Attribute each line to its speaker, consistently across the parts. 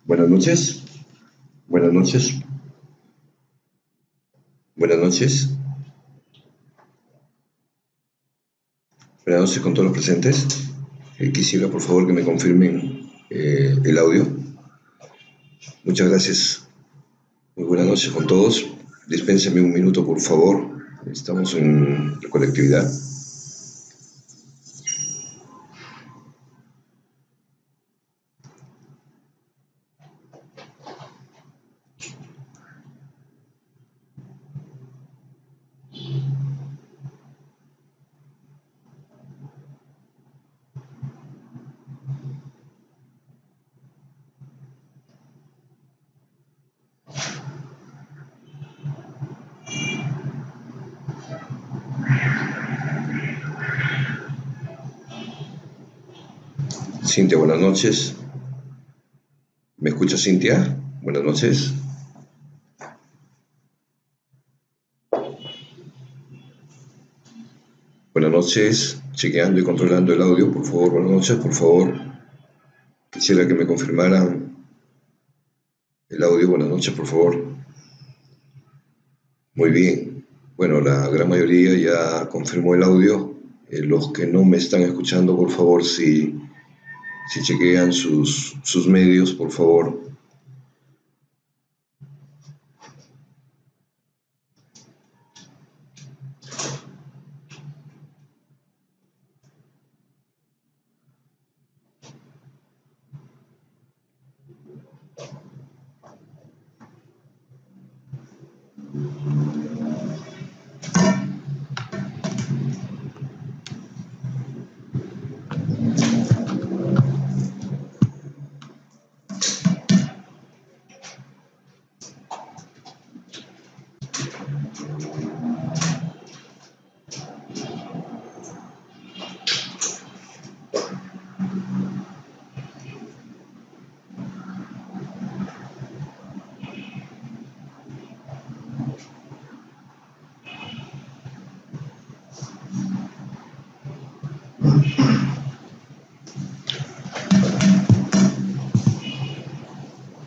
Speaker 1: Buenas noches, buenas noches, buenas noches, buenas noches con todos los presentes. Quisiera por favor que me confirmen el audio. Muchas gracias. Muy buenas noches con todos. Dispénsenme un minuto por favor. Estamos en la colectividad. Cintia, buenas noches. ¿Me escucha Cintia? Buenas noches. Buenas noches, chequeando y controlando el audio, por favor, buenas noches, por favor. Quisiera que me confirmaran el audio, buenas noches, por favor. Muy bien, bueno, la gran mayoría ya confirmó el audio. Los que no me están escuchando, por favor, si chequean sus medios, por favor.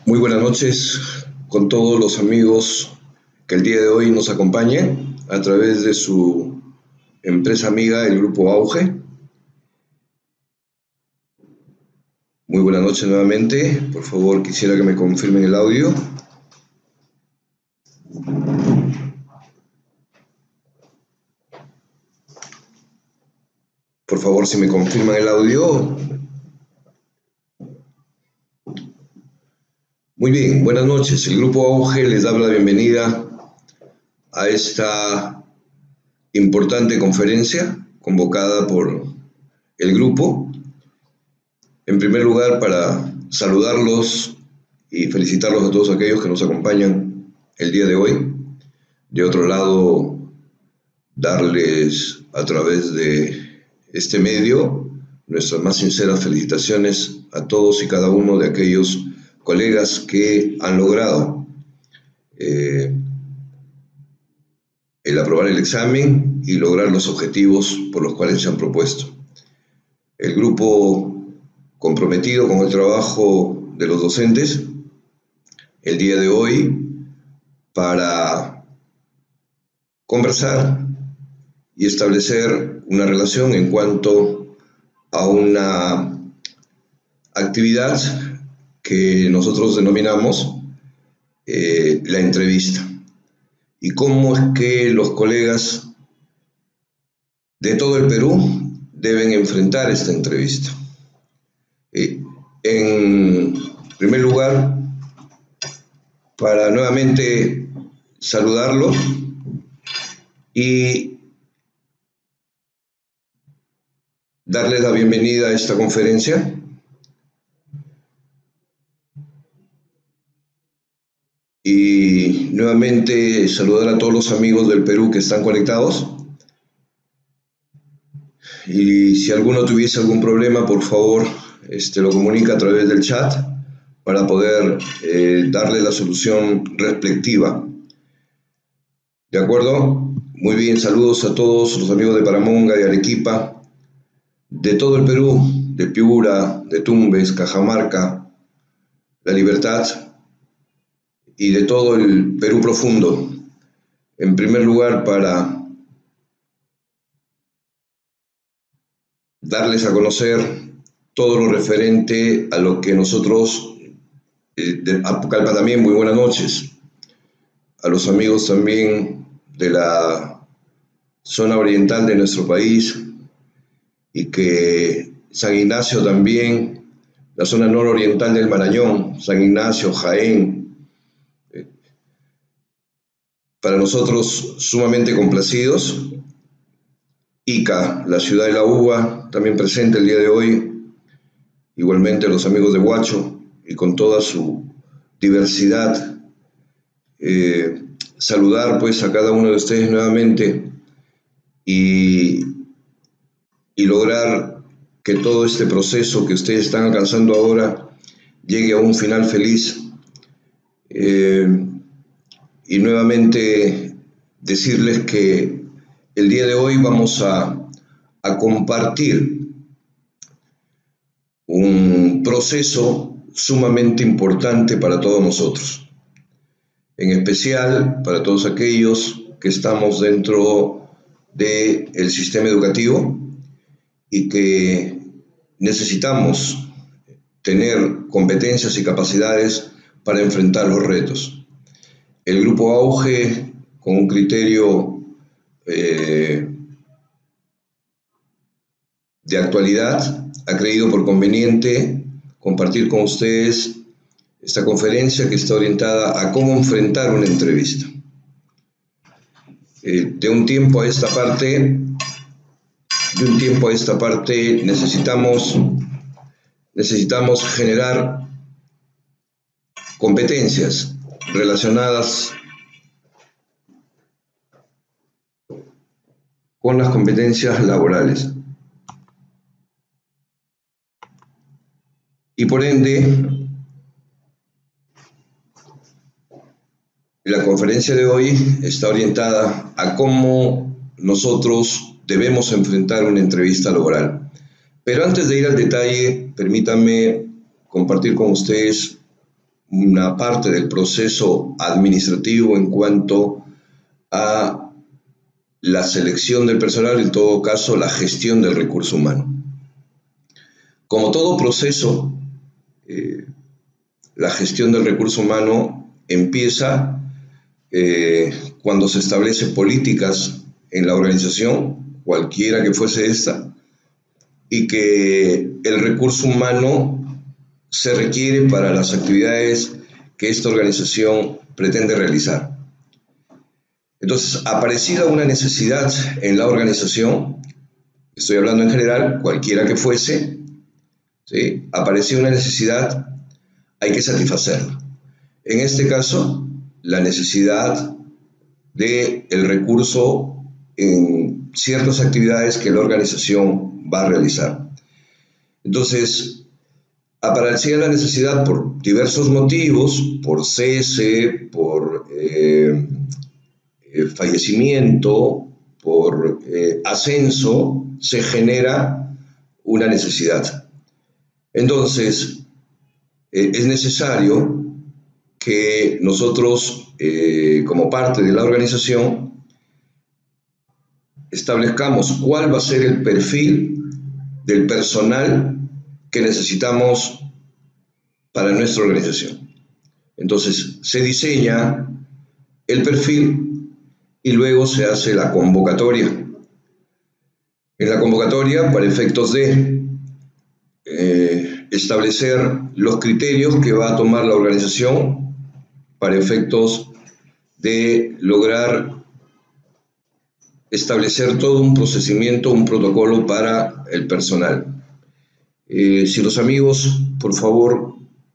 Speaker 1: Muy buenas noches con todos los amigos que el día de hoy nos acompañan a través de su empresa amiga, el Grupo Auge. Muy buenas noches nuevamente. Por favor, quisiera que me confirmen el audio. Por favor, si me confirman el audio. Muy bien, buenas noches. El Grupo Auge les da la bienvenida a esta importante conferencia convocada por el grupo. En primer lugar, para saludarlos y felicitarlos a todos aquellos que nos acompañan el día de hoy. De otro lado, darles a través de este medio nuestras más sinceras felicitaciones a todos y cada uno de aquellos colegas que han logrado el aprobar el examen y lograr los objetivos por los cuales se han propuesto. El grupo comprometido con el trabajo de los docentes el día de hoy para conversar y establecer una relación en cuanto a una actividad que nosotros denominamos la entrevista, y cómo es que los colegas de todo el Perú deben enfrentar esta entrevista. En primer lugar, para nuevamente saludarlos y darles la bienvenida a esta conferencia. Y nuevamente saludar a todos los amigos del Perú que están conectados. Y si alguno tuviese algún problema, por favor, lo comunica a través del chat para poder darle la solución respectiva. ¿De acuerdo? Muy bien, saludos a todos los amigos de Paramonga, de Arequipa, de todo el Perú, de Piura, de Tumbes, Cajamarca, la libertad y de todo el Perú profundo. En primer lugar, para darles a conocer todo lo referente a lo que nosotros, de Apucallpa también, muy buenas noches, a los amigos también de la zona oriental de nuestro país, y que San Ignacio también, la zona nororiental del Marañón, San Ignacio, Jaén, para nosotros sumamente complacidos. Ica, la ciudad de la uva, también presente el día de hoy, igualmente los amigos de Huacho y con toda su diversidad. Saludar pues a cada uno de ustedes nuevamente y lograr que todo este proceso que ustedes están alcanzando ahora llegue a un final feliz. Y nuevamente decirles que el día de hoy vamos a compartir un proceso sumamente importante para todos nosotros, en especial para todos aquellos que estamos dentro del sistema educativo y que necesitamos tener competencias y capacidades para enfrentar los retos. El Grupo Auge, con un criterio de actualidad, ha creído por conveniente compartir con ustedes esta conferencia que está orientada a cómo enfrentar una entrevista. De un tiempo a esta parte necesitamos generar competencias relacionadas con las competencias laborales. Y por ende, la conferencia de hoy está orientada a cómo nosotros debemos enfrentar una entrevista laboral. Pero antes de ir al detalle, permítanme compartir con ustedes una parte del proceso administrativo en cuanto a la selección del personal, en todo caso la gestión del recurso humano. Como todo proceso, la gestión del recurso humano empieza cuando se establecen políticas en la organización, cualquiera que fuese esta, y que el recurso humano se requiere para las actividades que esta organización pretende realizar. Entonces, aparecida una necesidad en la organización, estoy hablando en general, cualquiera que fuese, ¿sí? Aparecida una necesidad, hay que satisfacerla. En este caso, la necesidad del recurso en ciertas actividades que la organización va a realizar. Entonces, aparecía la necesidad por diversos motivos, por cese, por fallecimiento, por ascenso, se genera una necesidad. Entonces, es necesario que nosotros, como parte de la organización, establezcamos cuál va a ser el perfil del personal que necesitamos para nuestra organización. Entonces, se diseña el perfil y luego se hace la convocatoria. En la convocatoria, para efectos de establecer los criterios que va a tomar la organización para efectos de lograr establecer todo un procedimiento, un protocolo para el personal. Si los amigos, por favor,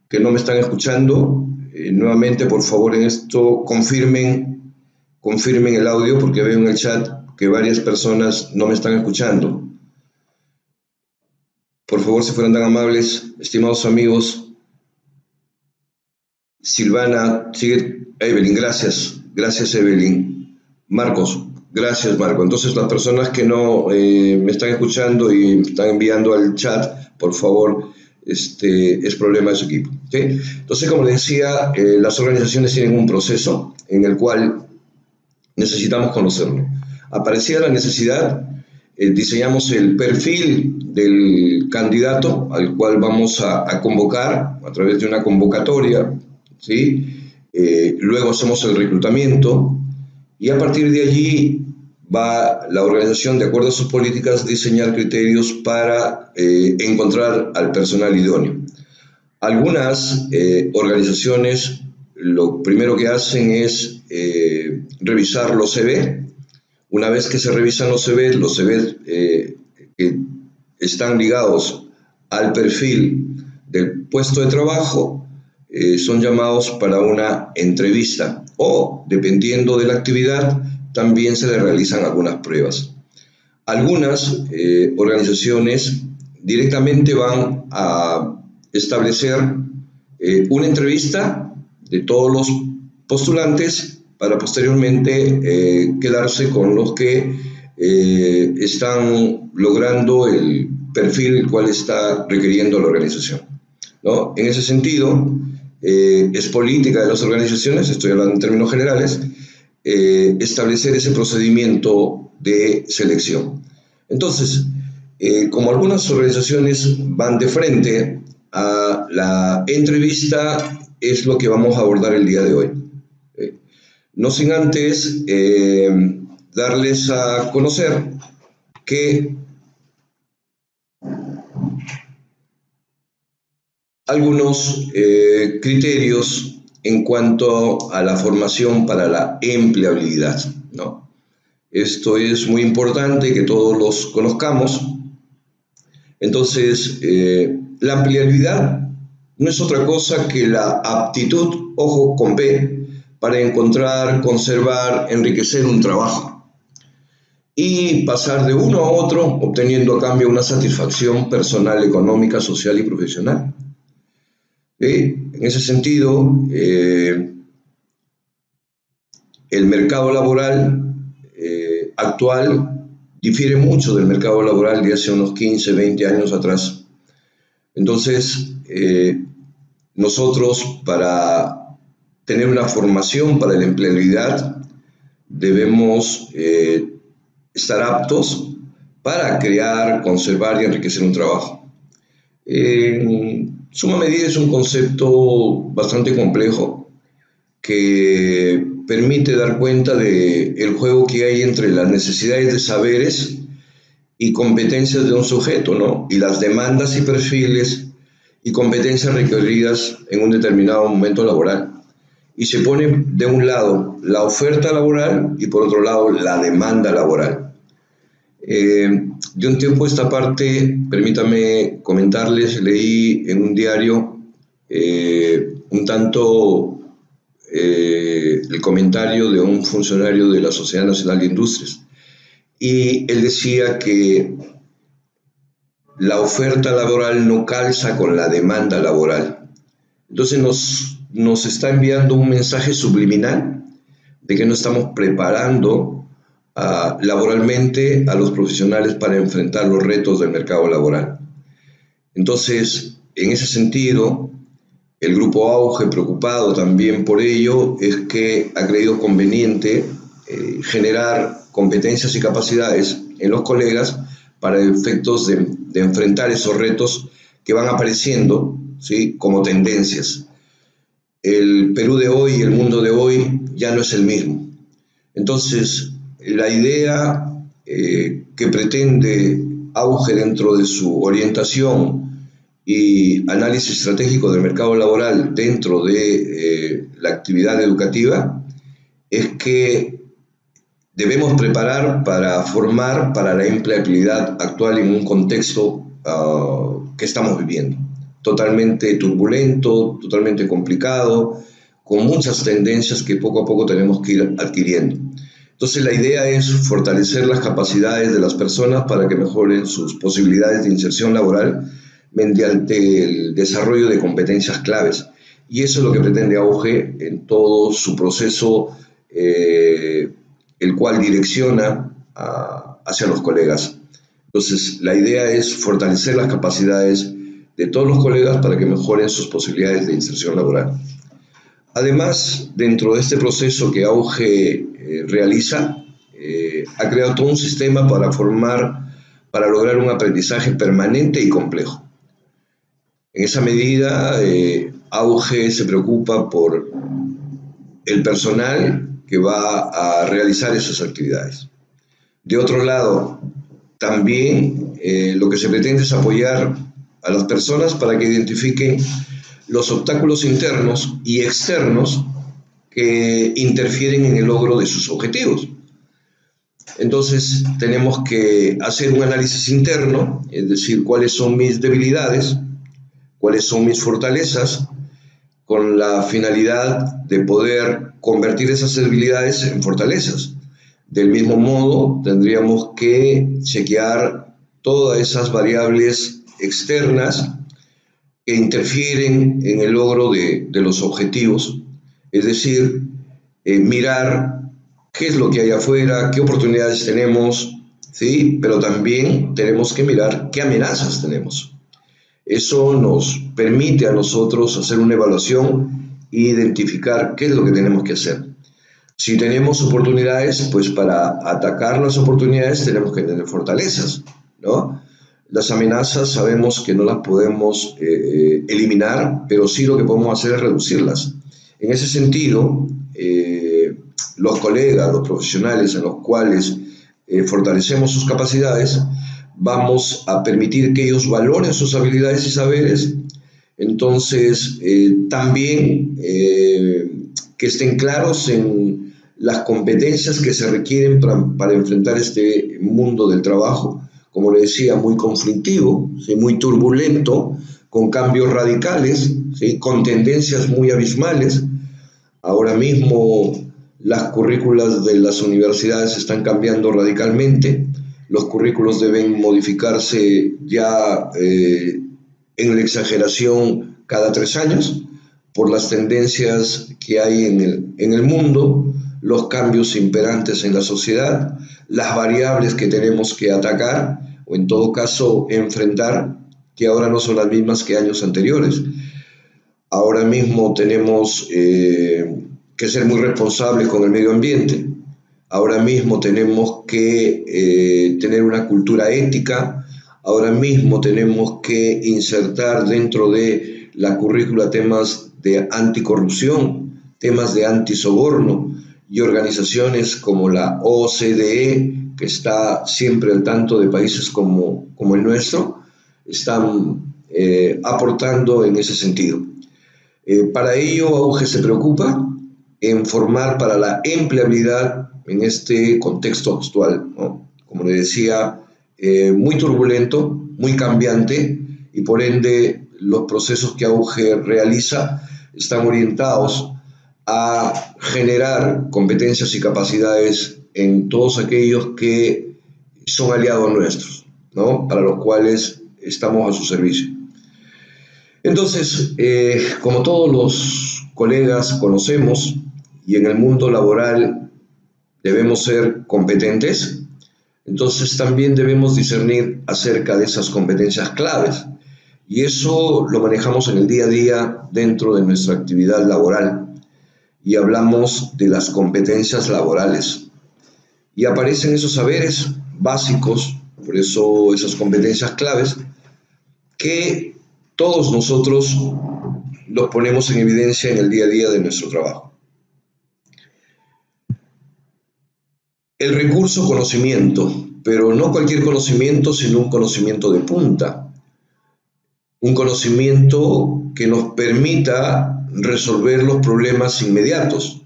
Speaker 1: que no me están escuchando, nuevamente, por favor, en esto confirmen el audio, porque veo en el chat que varias personas no me están escuchando. Por favor, si fueran tan amables, estimados amigos. Silvana, sigue. Evelyn, gracias. Gracias, Evelyn. Marcos, gracias, Marco. Entonces, las personas que no me están escuchando y están enviando al chat, por favor, es problema de su equipo. ¿Sí? Entonces, como les decía, las organizaciones tienen un proceso en el cual necesitamos conocerlo. Aparecía la necesidad, diseñamos el perfil del candidato al cual vamos a convocar a través de una convocatoria, ¿sí? Luego hacemos el reclutamiento y a partir de allí va la organización, de acuerdo a sus políticas, diseñar criterios para encontrar al personal idóneo. Algunas organizaciones lo primero que hacen es revisar los CV. Una vez que se revisan los CV que están ligados al perfil del puesto de trabajo, son llamados para una entrevista o, dependiendo de la actividad, también se le realizan algunas pruebas. Algunas organizaciones directamente van a establecer una entrevista de todos los postulantes para posteriormente quedarse con los que están logrando el perfil el cual está requiriendo la organización, ¿no? En ese sentido, es política de las organizaciones, estoy hablando en términos generales, establecer ese procedimiento de selección. Entonces, como algunas organizaciones van de frente a la entrevista, es lo que vamos a abordar el día de hoy. No sin antes darles a conocer que algunos criterios en cuanto a la formación para la empleabilidad, ¿no? Esto es muy importante que todos los conozcamos. Entonces, la empleabilidad no es otra cosa que la aptitud, ojo con B, para encontrar, conservar, enriquecer un trabajo y pasar de uno a otro obteniendo a cambio una satisfacción personal, económica, social y profesional. En ese sentido, el mercado laboral actual difiere mucho del mercado laboral de hace unos 15, 20 años atrás. Entonces, nosotros para tener una formación para la empleabilidad debemos estar aptos para crear, conservar y enriquecer un trabajo. En suma medida es un concepto bastante complejo que permite dar cuenta del juego que hay entre las necesidades de saberes y competencias de un sujeto, ¿no? Y las demandas y perfiles y competencias requeridas en un determinado momento laboral. Y se pone de un lado la oferta laboral y por otro lado la demanda laboral. De un tiempo a esta parte, permítame comentarles, leí en un diario un tanto el comentario de un funcionario de la Sociedad Nacional de Industrias. Y él decía que la oferta laboral no calza con la demanda laboral. Entonces nos está enviando un mensaje subliminal de que no estamos preparando laboralmente a los profesionales para enfrentar los retos del mercado laboral. Entonces, en ese sentido, el Grupo Auge, preocupado también por ello, es que ha creído conveniente generar competencias y capacidades en los colegas para efectos de enfrentar esos retos que van apareciendo, ¿sí?, como tendencias. El Perú de hoy y el mundo de hoy ya no es el mismo. Entonces, la idea que pretende Auge dentro de su orientación y análisis estratégico del mercado laboral dentro de la actividad educativa es que debemos preparar para formar para la empleabilidad actual en un contexto que estamos viviendo. Totalmente turbulento, totalmente complicado, con muchas tendencias que poco a poco tenemos que ir adquiriendo. Entonces la idea es fortalecer las capacidades de las personas para que mejoren sus posibilidades de inserción laboral mediante el desarrollo de competencias claves. Y eso es lo que pretende Auge en todo su proceso, el cual direcciona hacia los colegas. Entonces la idea es fortalecer las capacidades de todos los colegas para que mejoren sus posibilidades de inserción laboral. Además, dentro de este proceso que AUGE realiza, ha creado todo un sistema para lograr un aprendizaje permanente y complejo. En esa medida, AUGE se preocupa por el personal que va a realizar esas actividades. De otro lado, también lo que se pretende es apoyar a las personas para que identifiquen los obstáculos internos y externos que interfieren en el logro de sus objetivos. Entonces, tenemos que hacer un análisis interno, es decir, cuáles son mis debilidades, cuáles son mis fortalezas, con la finalidad de poder convertir esas debilidades en fortalezas. Del mismo modo, tendríamos que chequear todas esas variables externas que interfieren en el logro de los objetivos, es decir, mirar qué es lo que hay afuera, qué oportunidades tenemos, ¿sí? Pero también tenemos que mirar qué amenazas tenemos. Eso nos permite a nosotros hacer una evaluación e identificar qué es lo que tenemos que hacer. Si tenemos oportunidades, pues para atacar las oportunidades tenemos que tener fortalezas, ¿no? Las amenazas sabemos que no las podemos eliminar, pero sí lo que podemos hacer es reducirlas. En ese sentido, los colegas, los profesionales en los cuales fortalecemos sus capacidades, vamos a permitir que ellos valoren sus habilidades y saberes. Entonces, también que estén claros en las competencias que se requieren para enfrentar este mundo del trabajo, como le decía, muy conflictivo, ¿sí? Muy turbulento, con cambios radicales, ¿sí? Con tendencias muy abismales. Ahora mismo las currículas de las universidades están cambiando radicalmente. Los currículos deben modificarse ya en la exageración cada 3 años por las tendencias que hay en el mundo, los cambios imperantes en la sociedad, las variables que tenemos que atacar o en todo caso enfrentar, que ahora no son las mismas que años anteriores. Ahora mismo tenemos que ser muy responsables con el medio ambiente. Ahora mismo tenemos que tener una cultura ética. Ahora mismo tenemos que insertar dentro de la currícula temas de anticorrupción, temas de antisoborno, y organizaciones como la OCDE, que está siempre al tanto de países como el nuestro, están aportando en ese sentido. Para ello, AUGE se preocupa en formar para la empleabilidad en este contexto actual, ¿no? Como le decía, muy turbulento, muy cambiante, y por ende los procesos que AUGE realiza están orientados a generar competencias y capacidades en todos aquellos que son aliados nuestros, ¿no? Para los cuales estamos a su servicio. Entonces, como todos los colegas conocemos, y en el mundo laboral debemos ser competentes, entonces también debemos discernir acerca de esas competencias claves. Y eso lo manejamos en el día a día dentro de nuestra actividad laboral. Y hablamos de las competencias laborales. Y aparecen esos saberes básicos, por eso esas competencias claves, que todos nosotros los ponemos en evidencia en el día a día de nuestro trabajo. El recurso conocimiento, pero no cualquier conocimiento, sino un conocimiento de punta. Un conocimiento que nos permita resolver los problemas inmediatos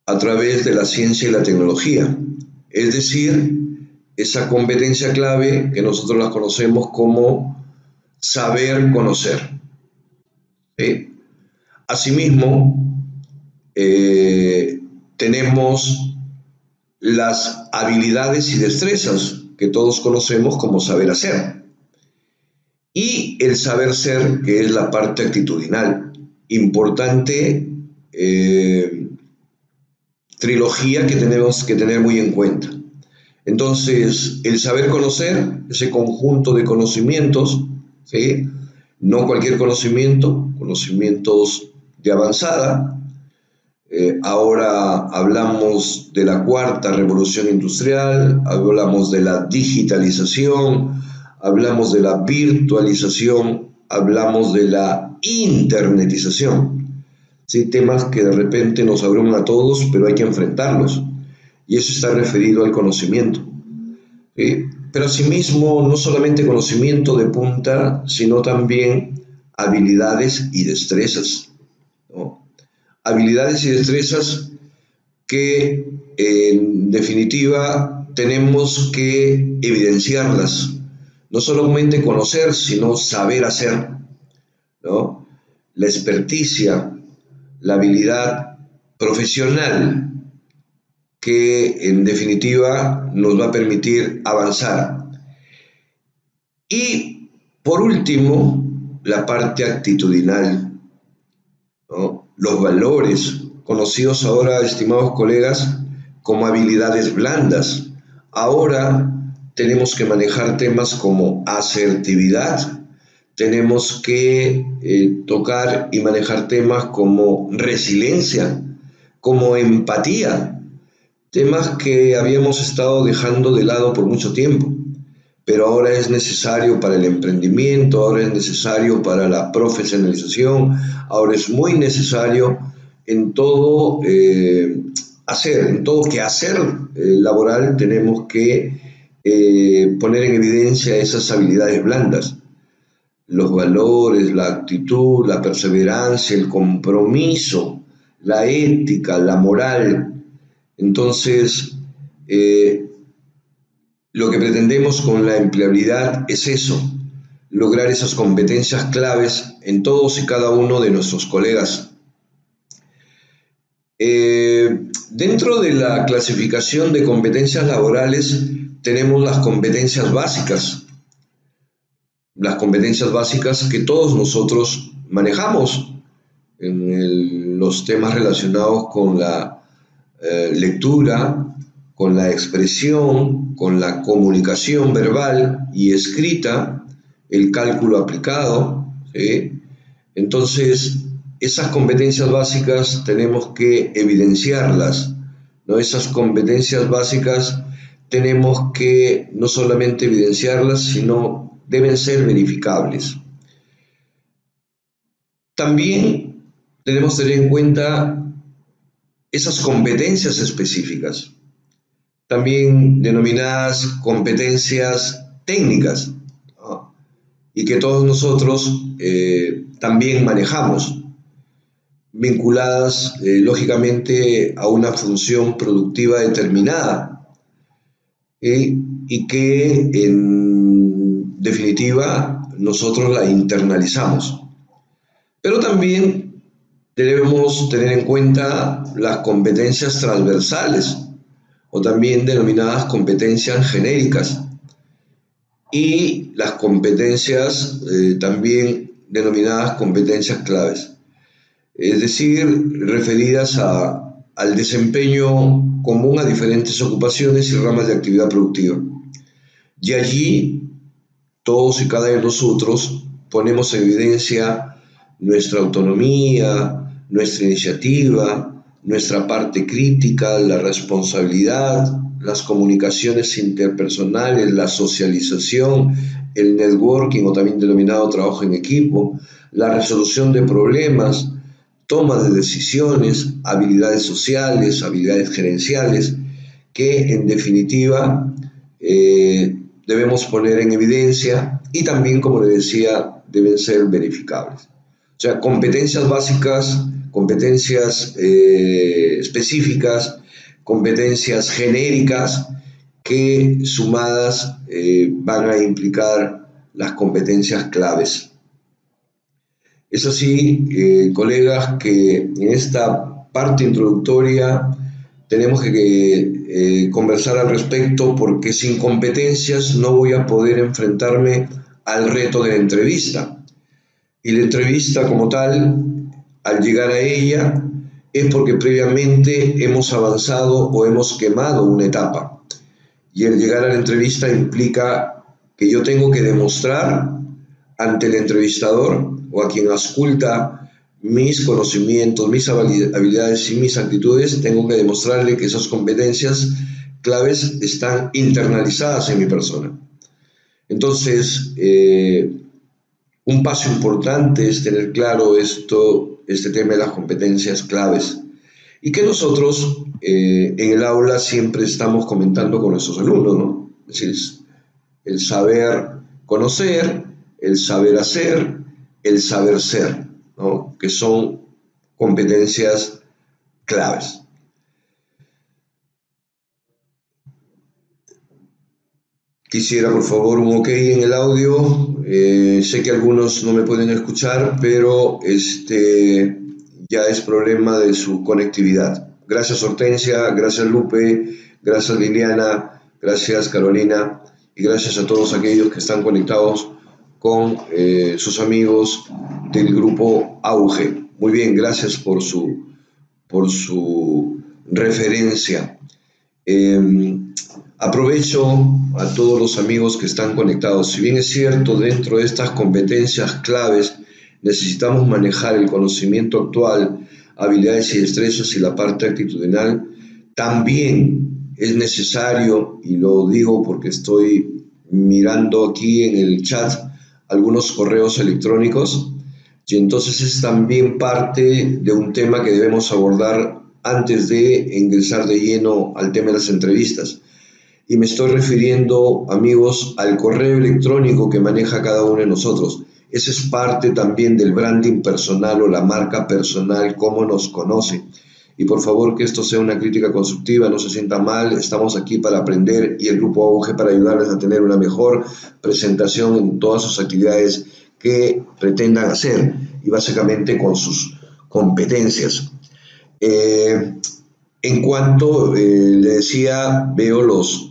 Speaker 1: a través de la ciencia y la tecnología. Es decir, esa competencia clave que nosotros la conocemos como saber conocer. ¿Sí? Asimismo, tenemos las habilidades y destrezas que todos conocemos como saber hacer. Y el saber ser, que es la parte actitudinal. Importante trilogía que tenemos que tener muy en cuenta. Entonces, el saber conocer, ese conjunto de conocimientos, ¿sí? No cualquier conocimiento, conocimientos de avanzada. Ahora hablamos de la cuarta revolución industrial, hablamos de la digitalización, hablamos de la virtualización, hablamos de la internetización. Sí, temas que de repente nos abruman a todos, pero hay que enfrentarlos. Y eso está referido al conocimiento. Pero asimismo, no solamente conocimiento de punta, sino también habilidades y destrezas, ¿no? Habilidades y destrezas que en definitiva tenemos que evidenciarlas, no solamente conocer, sino saber hacer, ¿no? La experticia, la habilidad profesional que en definitiva nos va a permitir avanzar. Y por último, la parte actitudinal, ¿no? Los valores, conocidos ahora, estimados colegas, como habilidades blandas. Ahora tenemos que manejar temas como asertividad, tenemos que tocar y manejar temas como resiliencia, como empatía, temas que habíamos estado dejando de lado por mucho tiempo, pero ahora es necesario para el emprendimiento, ahora es necesario para la profesionalización, ahora es muy necesario en todo en todo quehacer laboral tenemos que poner en evidencia esas habilidades blandas, los valores, la actitud, la perseverancia, el compromiso, la ética, la moral. Entonces, lo que pretendemos con la empleabilidad es eso, lograr esas competencias claves en todos y cada uno de nuestros colegas. Dentro de la clasificación de competencias laborales tenemos las competencias básicas que todos nosotros manejamos en los temas relacionados con la lectura, con la expresión, con la comunicación verbal y escrita, el cálculo aplicado, ¿sí? Entonces, esas competencias básicas tenemos que evidenciarlas, ¿no? Esas competencias básicas tenemos que no solamente evidenciarlas, sino deben ser verificables. También tenemos que tener en cuenta esas competencias específicas, también denominadas competencias técnicas, ¿no? Y que todos nosotros también manejamos, vinculadas lógicamente a una función productiva determinada, y que en definitiva nosotros la internalizamos. Pero también debemos tener en cuenta las competencias transversales, o también denominadas competencias genéricas, y las competencias también denominadas competencias claves, es decir, referidas al desempeño común a diferentes ocupaciones y ramas de actividad productiva. Y allí todos y cada uno de nosotros ponemos en evidencia nuestra autonomía, nuestra iniciativa, nuestra parte crítica, la responsabilidad, las comunicaciones interpersonales, la socialización, el networking o también denominado trabajo en equipo, la resolución de problemas, toma de decisiones, habilidades sociales, habilidades gerenciales, que en definitiva debemos poner en evidencia y también, como le decía, deben ser verificables. O sea, competencias básicas, competencias específicas, competencias genéricas que sumadas van a implicar las competencias claves. Es así, colegas, que en esta parte introductoria tenemos que conversar al respecto, porque sin competencias no voy a poder enfrentarme al reto de la entrevista. Y la entrevista como tal, al llegar a ella, es porque previamente hemos avanzado o hemos quemado una etapa. Y el llegar a la entrevista implica que yo tengo que demostrar ante el entrevistador o a quien ausculta mis conocimientos, mis habilidades y mis actitudes, tengo que demostrarle que esas competencias claves están internalizadas en mi persona. Entonces, un paso importante es tener claro este tema de las competencias claves y que nosotros en el aula siempre estamos comentando con nuestros alumnos, ¿no? Es decir, el saber conocer, el saber hacer, el saber ser, ¿no? Que son competencias claves. Quisiera, por favor, un ok en el audio. Sé que algunos no me pueden escuchar, pero ya es problema de su conectividad. Gracias, Hortensia, gracias, Lupe, gracias, Liliana, gracias, Carolina, y gracias a todos aquellos que están conectados con sus amigos del grupo Auge. Muy bien, gracias por su referencia. Aprovecho a todos los amigos que están conectados. Si bien es cierto, dentro de estas competencias claves necesitamos manejar el conocimiento actual, habilidades y destrezas y la parte actitudinal, también es necesario, y lo digo porque estoy mirando aquí en el chat algunos correos electrónicos, y entonces es también parte de un tema que debemos abordar antes de ingresar de lleno al tema de las entrevistas. Y me estoy refiriendo, amigos, al correo electrónico que maneja cada uno de nosotros. Esa es parte también del branding personal o la marca personal, cómo nos conoce. Y por favor, que esto sea una crítica constructiva, no se sienta mal, estamos aquí para aprender y el Grupo Auge para ayudarles a tener una mejor presentación en todas sus actividades que pretendan hacer y básicamente con sus competencias. En cuanto le decía, veo los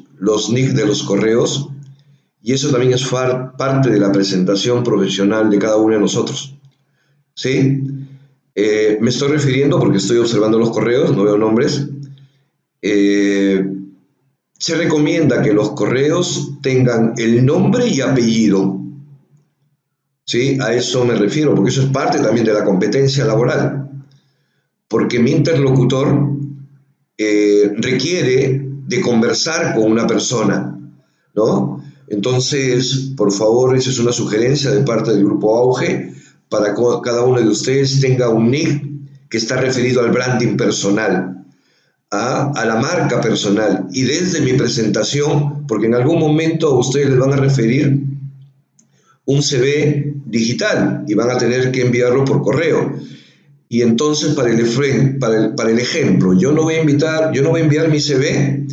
Speaker 1: nick de los correos y eso también es parte de la presentación profesional de cada uno de nosotros. ¿Sí? Me estoy refiriendo, porque estoy observando los correos, no veo nombres, se recomienda que los correos tengan el nombre y apellido. ¿Sí? A eso me refiero, porque eso es parte también de la competencia laboral. Porque mi interlocutor requiere de conversar con una persona, ¿no? Entonces, por favor, esa es una sugerencia de parte del Grupo Auge, para que cada uno de ustedes tenga un nick que está referido al branding personal, a la marca personal. Y desde mi presentación, porque en algún momento a ustedes les van a referir un CV digital y van a tener que enviarlo por correo. Y entonces, para el ejemplo, yo no voy a enviar mi CV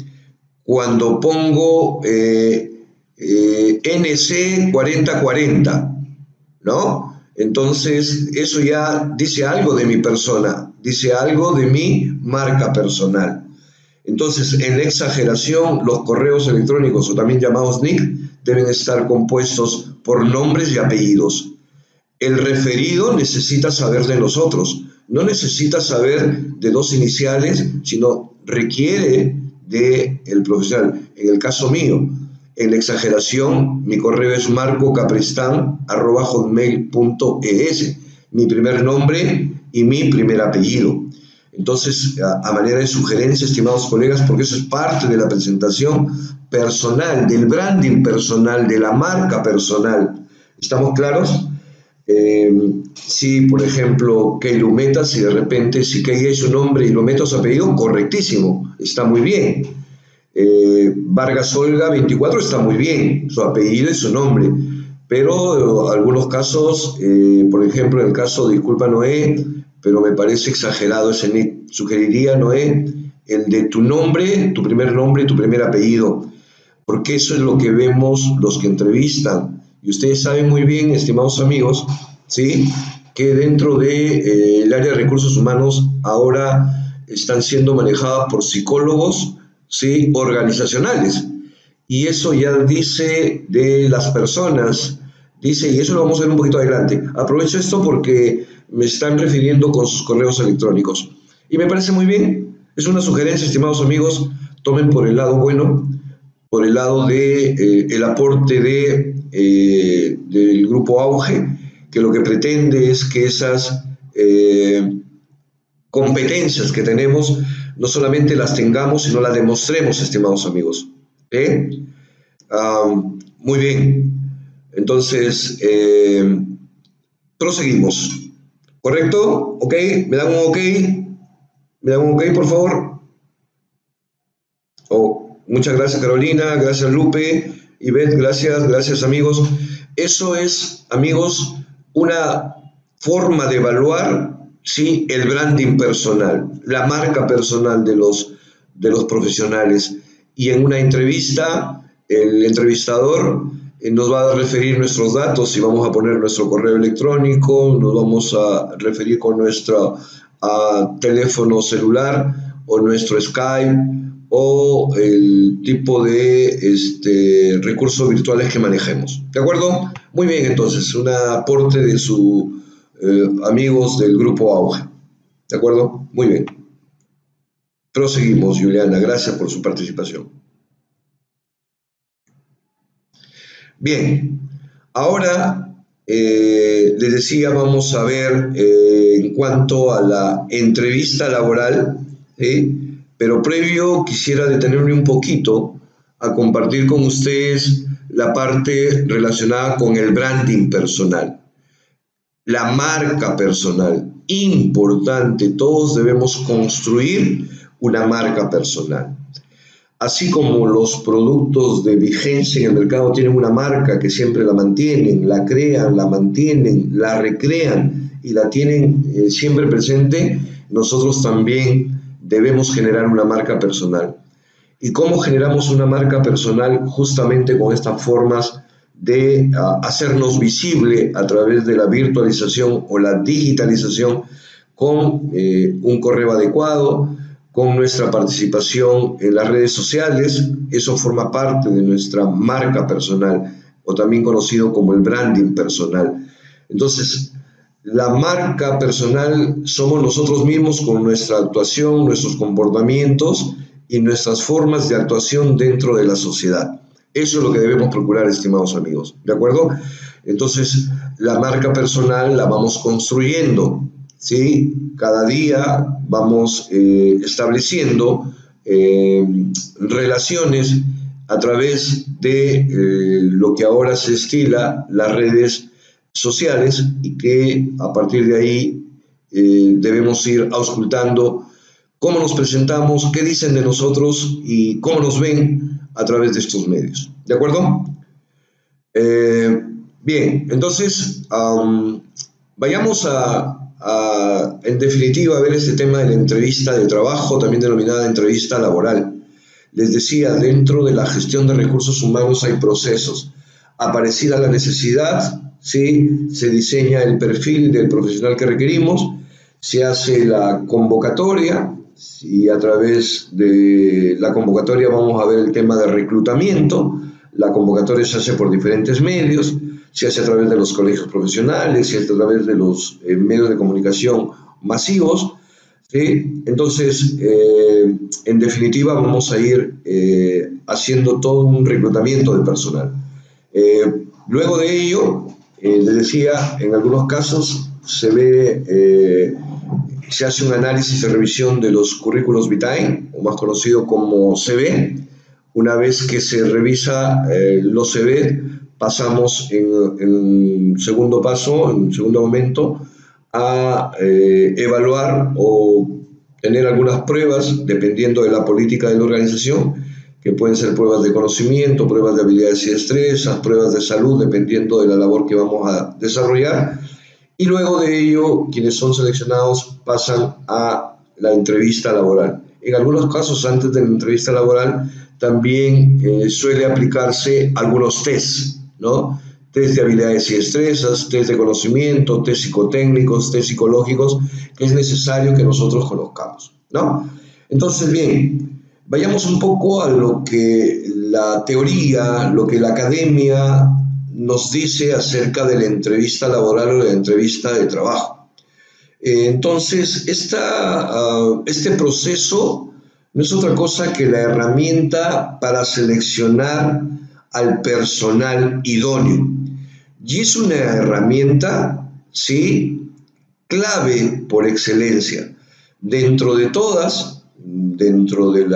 Speaker 1: cuando pongo NC 4040, ¿no? Entonces, eso ya dice algo de mi persona, dice algo de mi marca personal. Entonces, en la exageración, los correos electrónicos, o también llamados NIC, deben estar compuestos por nombres y apellidos. El referido necesita saber de nosotros, no necesita saber de dos iniciales, sino requiere del profesional. En el caso mío, en la exageración, mi correo es marcocapristán@hotmail.es, mi primer nombre y mi primer apellido. Entonces, a manera de sugerencia, estimados colegas, porque eso es parte de la presentación personal, del branding personal, de la marca personal. ¿Estamos claros? Si, por ejemplo, Key lo meta, si de repente, si Key es su nombre y lo meto su apellido, correctísimo, está muy bien. Vargas Olga 24 está muy bien, su apellido y su nombre, pero algunos casos, por ejemplo, en el caso, disculpa Noé, pero me parece exagerado ese nick. Sugeriría, Noé, el de tu nombre, tu primer nombre y tu primer apellido, porque eso es lo que vemos los que entrevistan. Y ustedes saben muy bien, estimados amigos, ¿sí?, que dentro del área de recursos humanos ahora están siendo manejadas por psicólogos, ¿sí?, organizacionales. Y eso ya dice de las personas, dice, y eso lo vamos a ver un poquito adelante. Aprovecho esto porque me están refiriendo con sus correos electrónicos. Y me parece muy bien, es una sugerencia, estimados amigos, tomen por el lado bueno, por el lado de el aporte del Grupo Auge, que lo que pretende es que esas competencias que tenemos no solamente las tengamos, sino las demostremos, estimados amigos. Muy bien. Entonces, proseguimos. ¿Correcto? ¿Ok? ¿Me dan un ok? ¿Me dan un ok, por favor? Oh, muchas gracias, Carolina. Gracias, Lupe. Ivette, gracias, amigos. Eso es, amigos, una forma de evaluar, ¿sí?, el branding personal, la marca personal de los profesionales. Y en una entrevista, el entrevistador nos va a referir nuestros datos y vamos a poner nuestro correo electrónico, nos vamos a referir con nuestro teléfono celular o nuestro Skype o el tipo de recursos virtuales que manejemos. ¿De acuerdo? Muy bien, entonces, un aporte de sus amigos del Grupo Auge. ¿De acuerdo? Muy bien. Proseguimos, Juliana. Gracias por su participación. Bien, ahora les decía, vamos a ver en cuanto a la entrevista laboral, ¿sí? Pero previo quisiera detenerme un poquito a compartir con ustedes la parte relacionada con el branding personal, la marca personal. Importante, todos debemos construir una marca personal. Así como los productos de vigencia en el mercado tienen una marca que siempre la mantienen, la crean, la mantienen, la recrean y la tienen siempre presente, nosotros también debemos generar una marca personal. ¿Y cómo generamos una marca personal? Justamente con estas formas de hacernos visible a través de la virtualización o la digitalización con un correo adecuado, con nuestra participación en las redes sociales. Eso forma parte de nuestra marca personal, o también conocido como el branding personal. Entonces, la marca personal somos nosotros mismos con nuestra actuación, nuestros comportamientos y nuestras formas de actuación dentro de la sociedad. Eso es lo que debemos procurar, estimados amigos, ¿de acuerdo? Entonces, la marca personal la vamos construyendo, ¿sí? Cada día vamos estableciendo relaciones a través de lo que ahora se estila las redes sociales, y que a partir de ahí debemos ir auscultando cómo nos presentamos, qué dicen de nosotros y cómo nos ven a través de estos medios. ¿De acuerdo? Bien, entonces vayamos en definitiva, a ver este tema de la entrevista de trabajo, también denominada entrevista laboral. Les decía, dentro de la gestión de recursos humanos hay procesos. Aparecida la necesidad, ¿sí?, se diseña el perfil del profesional que requerimos, se hace la convocatoria, y a través de la convocatoria vamos a ver el tema de reclutamiento. La convocatoria se hace por diferentes medios, se hace a través de los colegios profesionales, se hace a través de los medios de comunicación masivos, ¿sí? Entonces, en definitiva, vamos a ir haciendo todo un reclutamiento de personal. Luego de ello, les decía, en algunos casos se hace un análisis de revisión de los currículos vitae, o más conocido como CV. Una vez que se revisa los CV, pasamos en segundo paso, en segundo momento, a evaluar o tener algunas pruebas, dependiendo de la política de la organización, que pueden ser pruebas de conocimiento, pruebas de habilidades y destrezas, pruebas de salud, dependiendo de la labor que vamos a desarrollar. Y luego de ello, quienes son seleccionados pasan a la entrevista laboral. En algunos casos, antes de la entrevista laboral, también suele aplicarse algunos tests, ¿no? Test de habilidades y destrezas, test de conocimiento, test psicotécnicos, test psicológicos, que es necesario que nosotros conozcamos, ¿no? Entonces, bien, vayamos un poco a lo que la teoría, lo que la academia nos dice acerca de la entrevista laboral o de la entrevista de trabajo. Entonces, este proceso no es otra cosa que la herramienta para seleccionar al personal idóneo. Y es una herramienta, ¿sí?, clave por excelencia. Dentro de todas, dentro del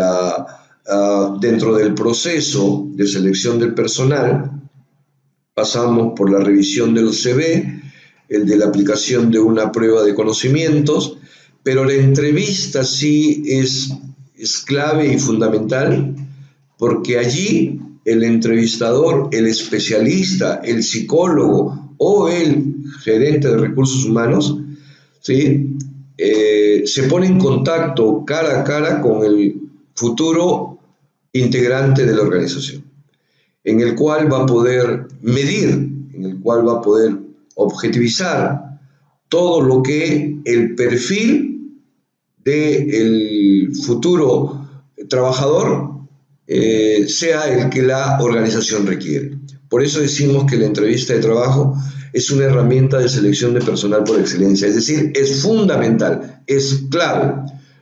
Speaker 1: proceso de selección del personal, pasamos por la revisión de los CV, el de la aplicación de una prueba de conocimientos, pero la entrevista sí es clave y fundamental, porque allí el entrevistador, el especialista, el psicólogo o el gerente de recursos humanos, ¿sí?, se pone en contacto cara a cara con el futuro integrante de la organización, en el cual va a poder medir, en el cual va a poder objetivizar todo lo que el perfil del futuro trabajador sea el que la organización requiere. Por eso decimos que la entrevista de trabajo es una herramienta de selección de personal por excelencia, es decir, es fundamental, es clave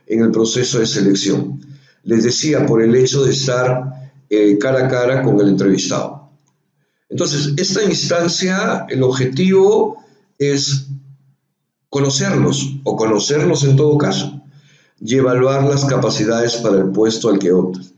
Speaker 1: en el proceso de selección. Les decía, por el hecho de estar cara a cara con el entrevistado. Entonces, esta instancia, el objetivo es conocerlos, o conocerlos en todo caso, y evaluar las capacidades para el puesto al que optas.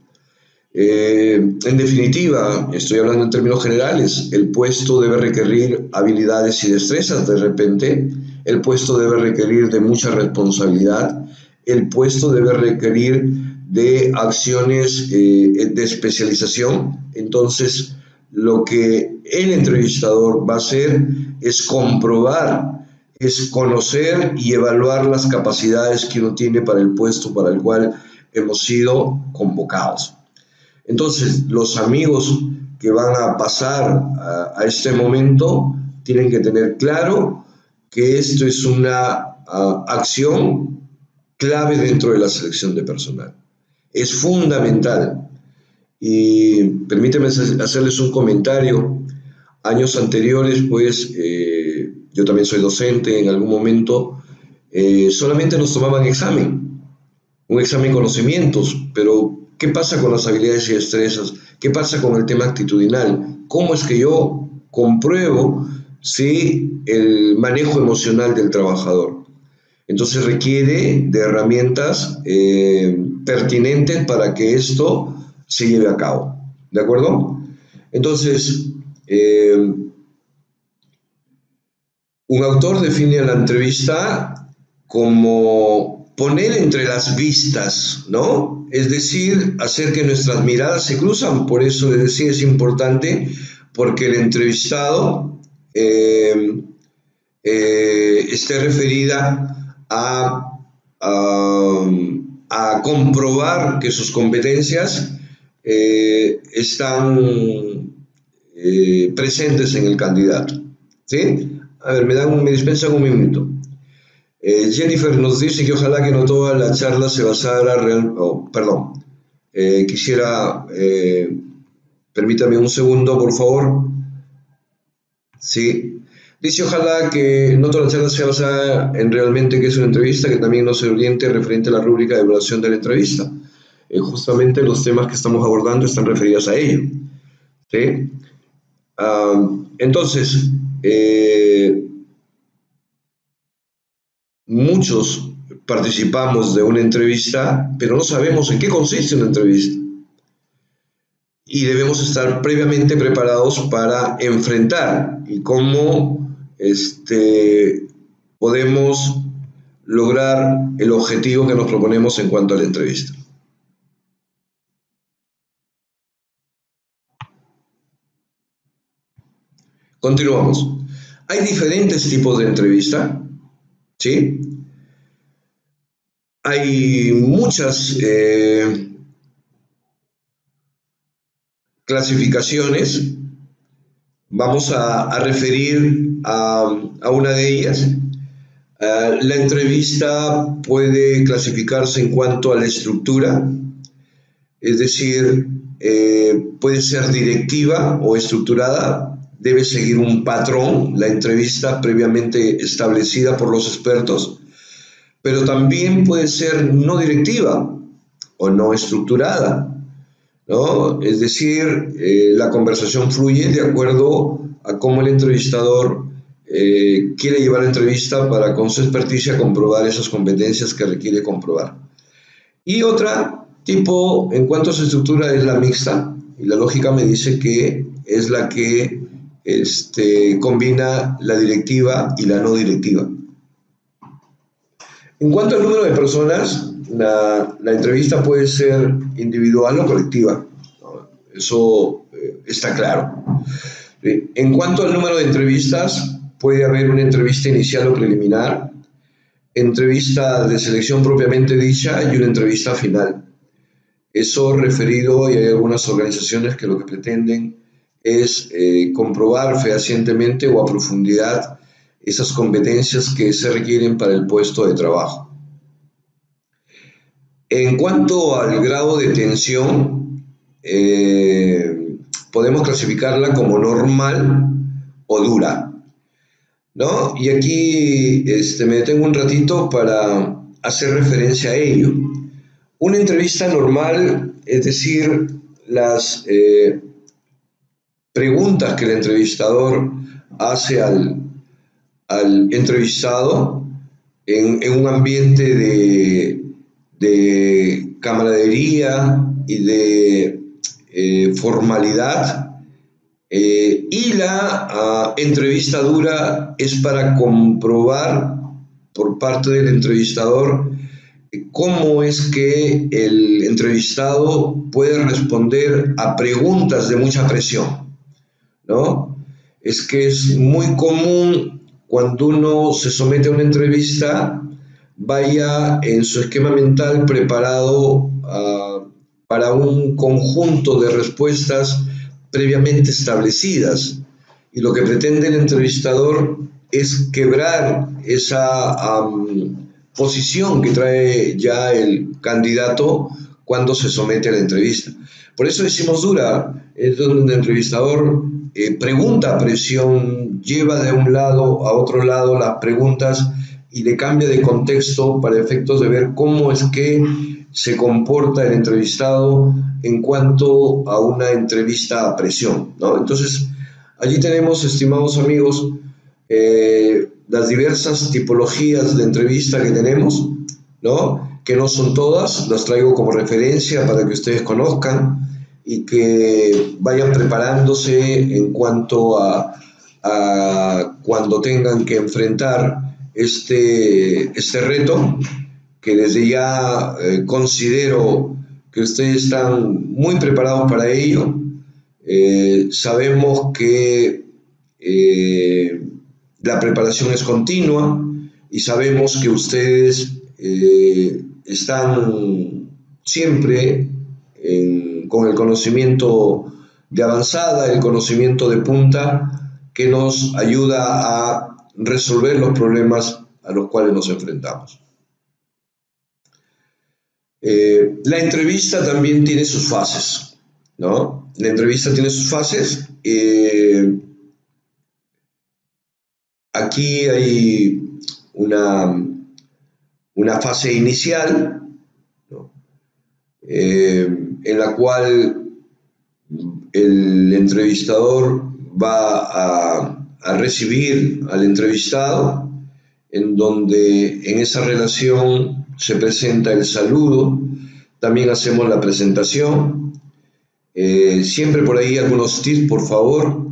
Speaker 1: En definitiva, estoy hablando en términos generales, el puesto debe requerir habilidades y destrezas. De repente, el puesto debe requerir de mucha responsabilidad, el puesto debe requerir de acciones de especialización. Entonces, lo que el entrevistador va a hacer es comprobar, es conocer y evaluar las capacidades que uno tiene para el puesto para el cual hemos sido convocados. Entonces, los amigos que van a pasar a este momento tienen que tener claro que esto es una acción clave dentro de la selección de personal. Es fundamental. Y permíteme hacerles un comentario. Años anteriores, pues, yo también soy docente, en algún momento solamente nos tomaban un examen de conocimientos, pero ¿qué pasa con las habilidades y destrezas? ¿Qué pasa con el tema actitudinal? ¿Cómo es que yo compruebo si el manejo emocional del trabajador? Entonces requiere de herramientas pertinentes para que esto se lleve a cabo. ¿De acuerdo? Entonces, un autor define la entrevista como poner entre las vistas, ¿no? Es decir, hacer que nuestras miradas se cruzan. Por eso les decía, es importante, porque el entrevistado esté referida a comprobar que sus competencias están presentes en el candidato, ¿sí? A ver, me dispensan un minuto. Jennifer nos dice que ojalá que no toda la charla se basara quisiera, permítame un segundo, por favor. Sí. Dice ojalá que no toda la charla se basara en realmente que es una entrevista, que también no se oriente referente a la rúbrica de evaluación de la entrevista. Justamente los temas que estamos abordando están referidos a ello, ¿sí? Entonces, muchos participamos de una entrevista, pero no sabemos en qué consiste una entrevista. Y debemos estar previamente preparados para enfrentar y cómo podemos lograr el objetivo que nos proponemos en cuanto a la entrevista. Continuamos. Hay diferentes tipos de entrevista, ¿sí? Hay muchas clasificaciones. Vamos a referir a una de ellas. La entrevista puede clasificarse en cuanto a la estructura, es decir, puede ser directiva o estructurada, debe seguir un patrón, la entrevista previamente establecida por los expertos, pero también puede ser no directiva o no estructurada, ¿no? Es decir, la conversación fluye de acuerdo a cómo el entrevistador quiere llevar la entrevista para con su experticia comprobar esas competencias que requiere comprobar. Y otra tipo, en cuanto a su estructura, es la mixta, y la lógica me dice que es la que combina la directiva y la no directiva. En cuanto al número de personas, la entrevista puede ser individual o colectiva, ¿no? Eso está claro. En cuanto al número de entrevistas, puede haber una entrevista inicial o preliminar, entrevista de selección propiamente dicha y una entrevista final. Eso referido, y hay algunas organizaciones que lo que pretenden es comprobar fehacientemente o a profundidad esas competencias que se requieren para el puesto de trabajo. En cuanto al grado de tensión, podemos clasificarla como normal o dura, ¿no? Y aquí me detengo un ratito para hacer referencia a ello. Una entrevista normal, es decir, las preguntas que el entrevistador hace al entrevistado en un ambiente de camaradería y de formalidad, y la entrevista dura es para comprobar por parte del entrevistador cómo es que el entrevistado puede responder a preguntas de mucha presión, ¿no? Es que es muy común cuando uno se somete a una entrevista, vaya en su esquema mental preparado para un conjunto de respuestas previamente establecidas. Y lo que pretende el entrevistador es quebrar esa posición que trae ya el candidato cuando se somete a la entrevista. Por eso decimos dura, es donde el entrevistador pregunta a presión, lleva de un lado a otro lado las preguntas y le cambia de contexto para efectos de ver cómo es que se comporta el entrevistado en cuanto a una entrevista a presión, ¿no? Entonces, allí tenemos, estimados amigos, las diversas tipologías de entrevista que tenemos, ¿no? Que no son todas, las traigo como referencia para que ustedes conozcan y que vayan preparándose en cuanto a cuando tengan que enfrentar este reto, que desde ya considero que ustedes están muy preparados para ello. Sabemos que la preparación es continua y sabemos que ustedes están siempre con el conocimiento de avanzada, el conocimiento de punta que nos ayuda a resolver los problemas a los cuales nos enfrentamos. La entrevista también tiene sus fases, ¿no? La entrevista tiene sus fases. Aquí hay una fase inicial, ¿no? En la cual el entrevistador va a recibir al entrevistado, en donde en esa relación se presenta el saludo, también hacemos la presentación, siempre por ahí algunos tips, por favor,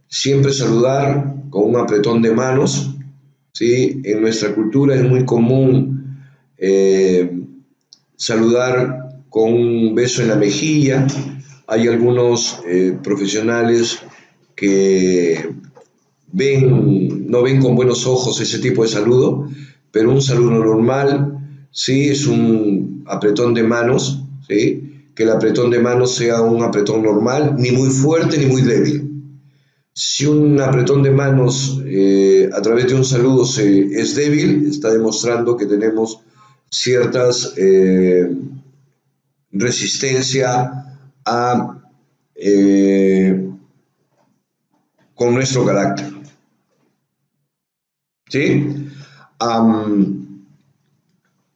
Speaker 1: siempre saludar con un apretón de manos, ¿sí? En nuestra cultura es muy común saludar con un beso en la mejilla. Hay algunos profesionales que no ven con buenos ojos ese tipo de saludo, pero un saludo normal, sí, es un apretón de manos, ¿sí? Que el apretón de manos sea un apretón normal, ni muy fuerte ni muy débil. Si un apretón de manos a través de un saludo es débil, está demostrando que tenemos ciertas resistencia con nuestro carácter, ¿sí?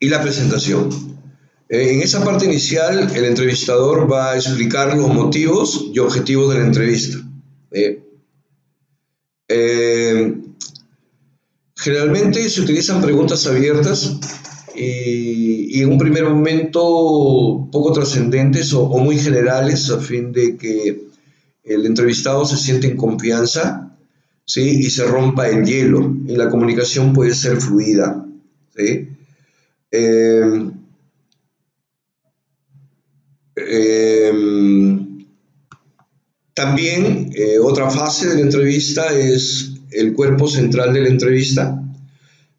Speaker 1: Y la presentación. En esa parte inicial, el entrevistador va a explicar los motivos y objetivos de la entrevista. ¿Eh? Eh, Generalmente se utilizan preguntas abiertas y en un primer momento poco trascendentes o muy generales a fin de que el entrevistado se siente en confianza, ¿sí? Y se rompa el hielo y la comunicación puede ser fluida, ¿sí? Eh, eh, También otra fase de la entrevista es el cuerpo central de la entrevista.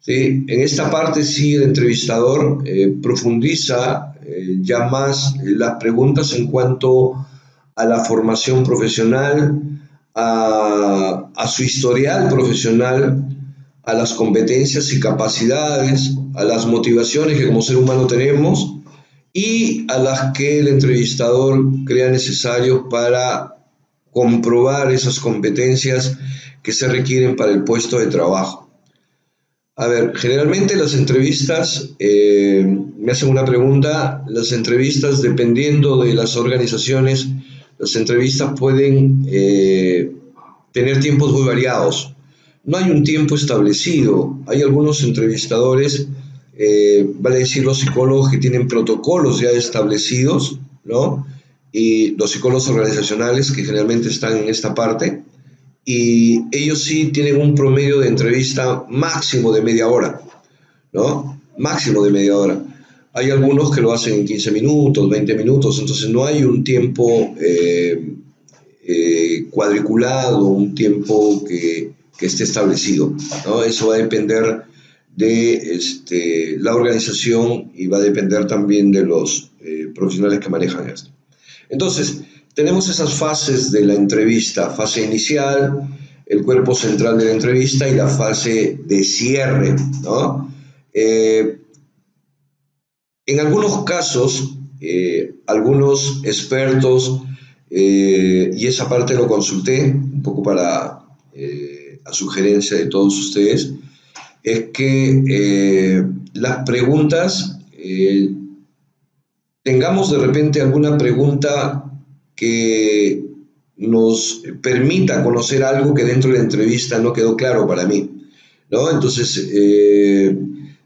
Speaker 1: ¿Sí? En esta parte sí el entrevistador profundiza ya más las preguntas en cuanto a la formación profesional, a su historial profesional, a las competencias y capacidades, a las motivaciones que como ser humano tenemos y a las que el entrevistador crea necesario para comprobar esas competencias que se requieren para el puesto de trabajo. A ver, generalmente las entrevistas, me hacen una pregunta, las entrevistas dependiendo de las organizaciones, las entrevistas pueden tener tiempos muy variados. No hay un tiempo establecido, hay algunos entrevistadores, vale decir los psicólogos que tienen protocolos ya establecidos, ¿no? Y los psicólogos organizacionales que generalmente están en esta parte, y ellos sí tienen un promedio de entrevista máximo de media hora, ¿no? Máximo de media hora. Hay algunos que lo hacen en 15 minutos, 20 minutos, entonces no hay un tiempo cuadriculado, un tiempo que esté establecido, ¿no? Eso va a depender de la organización y va a depender también de los profesionales que manejan esto. Entonces, tenemos esas fases de la entrevista, fase inicial, el cuerpo central de la entrevista y la fase de cierre, ¿no? En algunos casos, algunos expertos, y esa parte lo consulté un poco para a sugerencia de todos ustedes, es que las preguntas, tengamos de repente alguna pregunta que nos permita conocer algo que dentro de la entrevista no quedó claro para mí, ¿no? Entonces,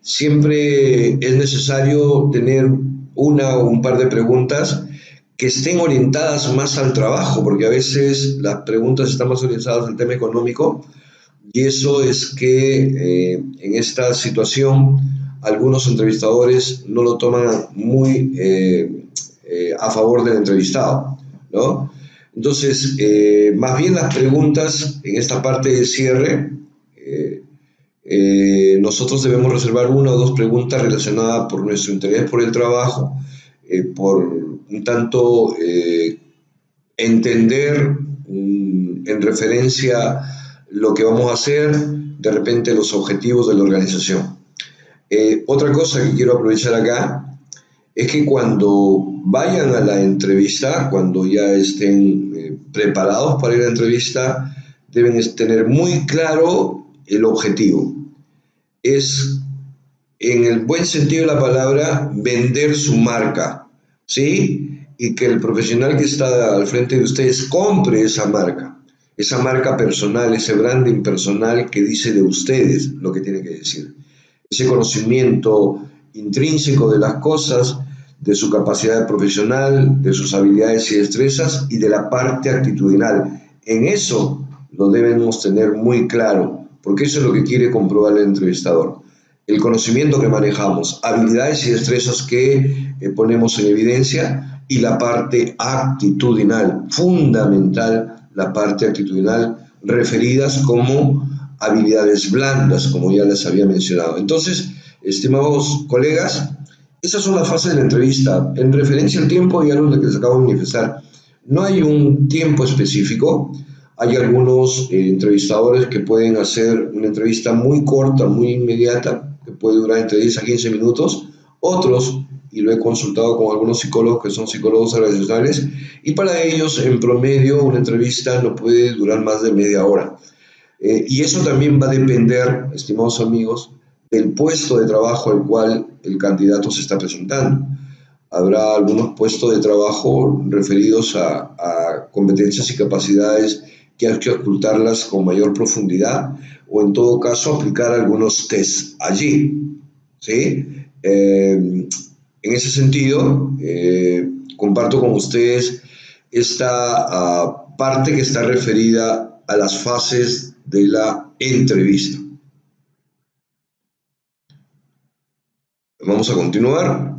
Speaker 1: siempre es necesario tener una o un par de preguntas que estén orientadas más al trabajo, porque a veces las preguntas están más orientadas al tema económico y eso es que en esta situación algunos entrevistadores no lo toman muy a favor del entrevistado, ¿no? Entonces, más bien las preguntas en esta parte de cierre, nosotros debemos reservar una o dos preguntas relacionadas por nuestro interés por el trabajo, por un tanto entender en referencia lo que vamos a hacer, de repente los objetivos de la organización. Otra cosa que quiero aprovechar acá es que cuando vayan a la entrevista, cuando ya estén preparados para ir a la entrevista, deben tener muy claro el objetivo. Es, en el buen sentido de la palabra, vender su marca, ¿sí? Y que el profesional que está al frente de ustedes compre esa marca personal, ese branding personal que dice de ustedes lo que tiene que decir. Ese conocimiento intrínseco de las cosas, de su capacidad profesional, de sus habilidades y destrezas y de la parte actitudinal. En eso lo debemos tener muy claro, porque eso es lo que quiere comprobar el entrevistador. El conocimiento que manejamos, habilidades y destrezas que ponemos en evidencia y la parte actitudinal, fundamental la parte actitudinal, referidas como habilidades blandas, como ya les había mencionado. Entonces, estimados colegas, esas son las fases de la entrevista. En referencia al tiempo, ya lo que les acabo de manifestar, no hay un tiempo específico. Hay algunos entrevistadores que pueden hacer una entrevista muy corta, muy inmediata, que puede durar entre 10 a 15 minutos. Otros, y lo he consultado con algunos psicólogos que son psicólogos organizacionales, y para ellos, en promedio, una entrevista no puede durar más de media hora. Y eso también va a depender, estimados amigos, del puesto de trabajo al cual el candidato se está presentando. habrá algunos puestos de trabajo referidos a competencias y capacidades que hay que ocultarlas con mayor profundidad o en todo caso aplicar algunos tests allí, ¿sí? En ese sentido, comparto con ustedes esta parte que está referida a las fases de la entrevista. Vamos a continuar.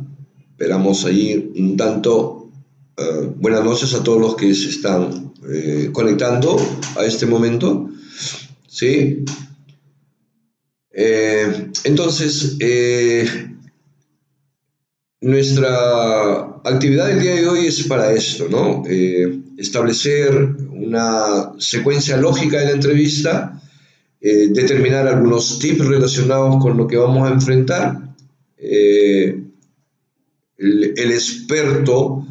Speaker 1: Esperamos ahí un tanto. Buenas noches a todos los que se están conectando a este momento. ¿Sí? Entonces, nuestra actividad del día de hoy es para esto, ¿no? Establecer una secuencia lógica de la entrevista, determinar algunos tips relacionados con lo que vamos a enfrentar. El experto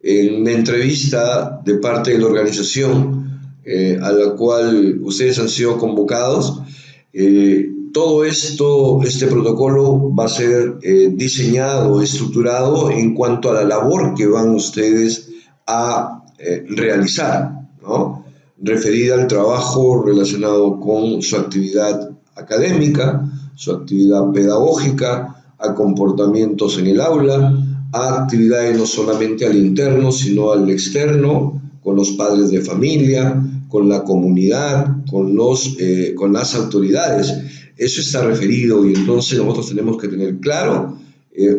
Speaker 1: en la entrevista de parte de la organización a la cual ustedes han sido convocados. Todo esto, este protocolo va a ser diseñado, estructurado en cuanto a la labor que van ustedes a realizar, ¿no? Referida al trabajo relacionado con su actividad académica, su actividad pedagógica, a comportamientos en el aula, a actividades no solamente al interno, sino al externo, con los padres de familia, con la comunidad, con las autoridades. Eso está referido y entonces nosotros tenemos que tener claro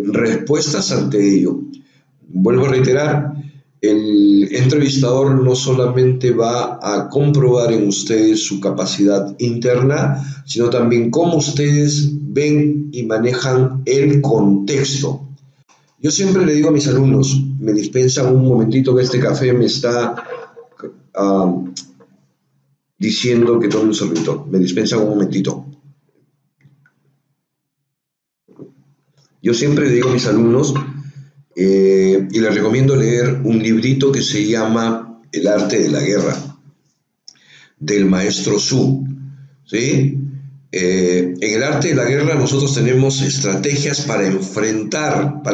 Speaker 1: respuestas ante ello. Vuelvo a reiterar, el entrevistador no solamente va a comprobar en ustedes su capacidad interna, sino también cómo ustedes ven y manejan el contexto. Yo siempre le digo a mis alumnos, me dispensan un momentito que este café me está diciendo que tome un sorbito, me dispensan un momentito. Yo siempre le digo a mis alumnos y les recomiendo leer un librito que se llama El arte de la guerra, del maestro Su, ¿sí? En el arte de la guerra nosotros tenemos estrategias para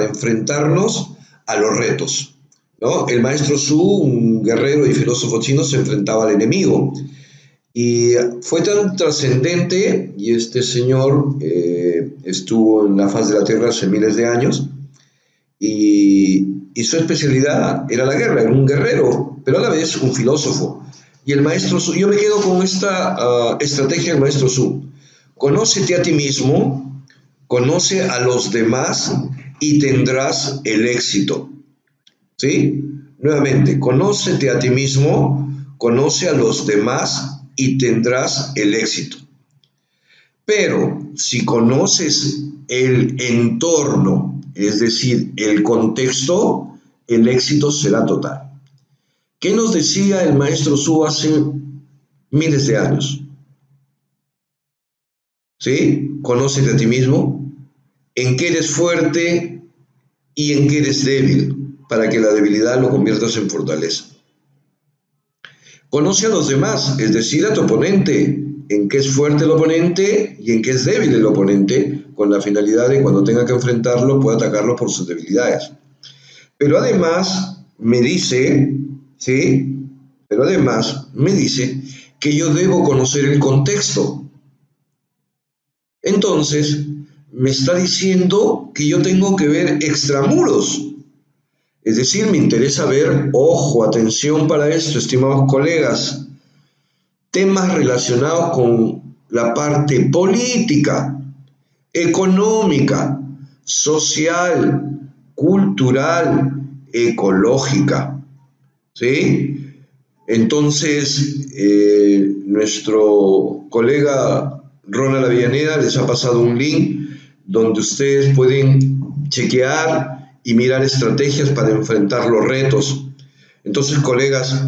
Speaker 1: enfrentarnos a los retos, ¿no? El maestro Su, un guerrero y filósofo chino, se enfrentaba al enemigo y fue tan trascendente, y este señor estuvo en la faz de la tierra hace miles de años, y su especialidad era la guerra, era un guerrero, pero a la vez un filósofo. Y el maestro Su, yo me quedo con esta estrategia del maestro Su: conócete a ti mismo, conoce a los demás y tendrás el éxito. ¿Sí? Nuevamente, conócete a ti mismo, conoce a los demás y tendrás el éxito. Pero si conoces el entorno, es decir, el contexto, el éxito será total. ¿Qué nos decía el maestro Su hace miles de años? ¿Sí? Conócete a ti mismo, en qué eres fuerte y en qué eres débil, para que la debilidad lo conviertas en fortaleza. Conoce a los demás, es decir, a tu oponente, en qué es fuerte el oponente y en qué es débil el oponente, con la finalidad de cuando tenga que enfrentarlo pueda atacarlo por sus debilidades. Pero además me dice, ¿sí? Pero además me dice que yo debo conocer el contexto. Entonces, me está diciendo que yo tengo que ver extramuros. Es decir, me interesa ver, ojo, atención para esto, estimados colegas, temas relacionados con la parte política, económica, social, cultural, ecológica, ¿sí? Entonces, nuestro colega Ronald Avellaneda les ha pasado un link donde ustedes pueden chequear y mirar estrategias para enfrentar los retos. Entonces, colegas,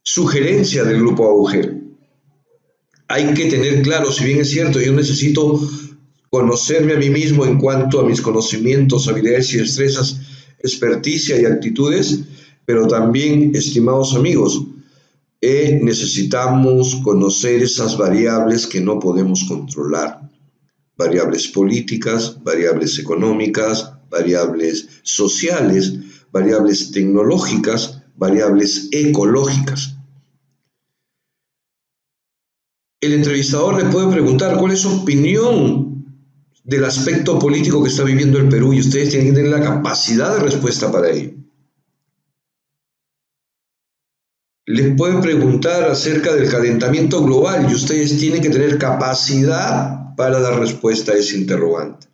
Speaker 1: sugerencia del Grupo Auger. Hay que tener claro, si bien es cierto, yo necesito conocerme a mí mismo en cuanto a mis conocimientos, habilidades y destrezas, experticia y actitudes, pero también, estimados amigos, necesitamos conocer esas variables que no podemos controlar. Variables políticas, variables económicas, variables sociales, variables tecnológicas, variables ecológicas. El entrevistador le puede preguntar cuál es su opinión del aspecto político que está viviendo el Perú, y ustedes tienen que tener la capacidad de respuesta para ello. Les puede preguntar acerca del calentamiento global y ustedes tienen que tener capacidad para dar respuesta a ese interrogante.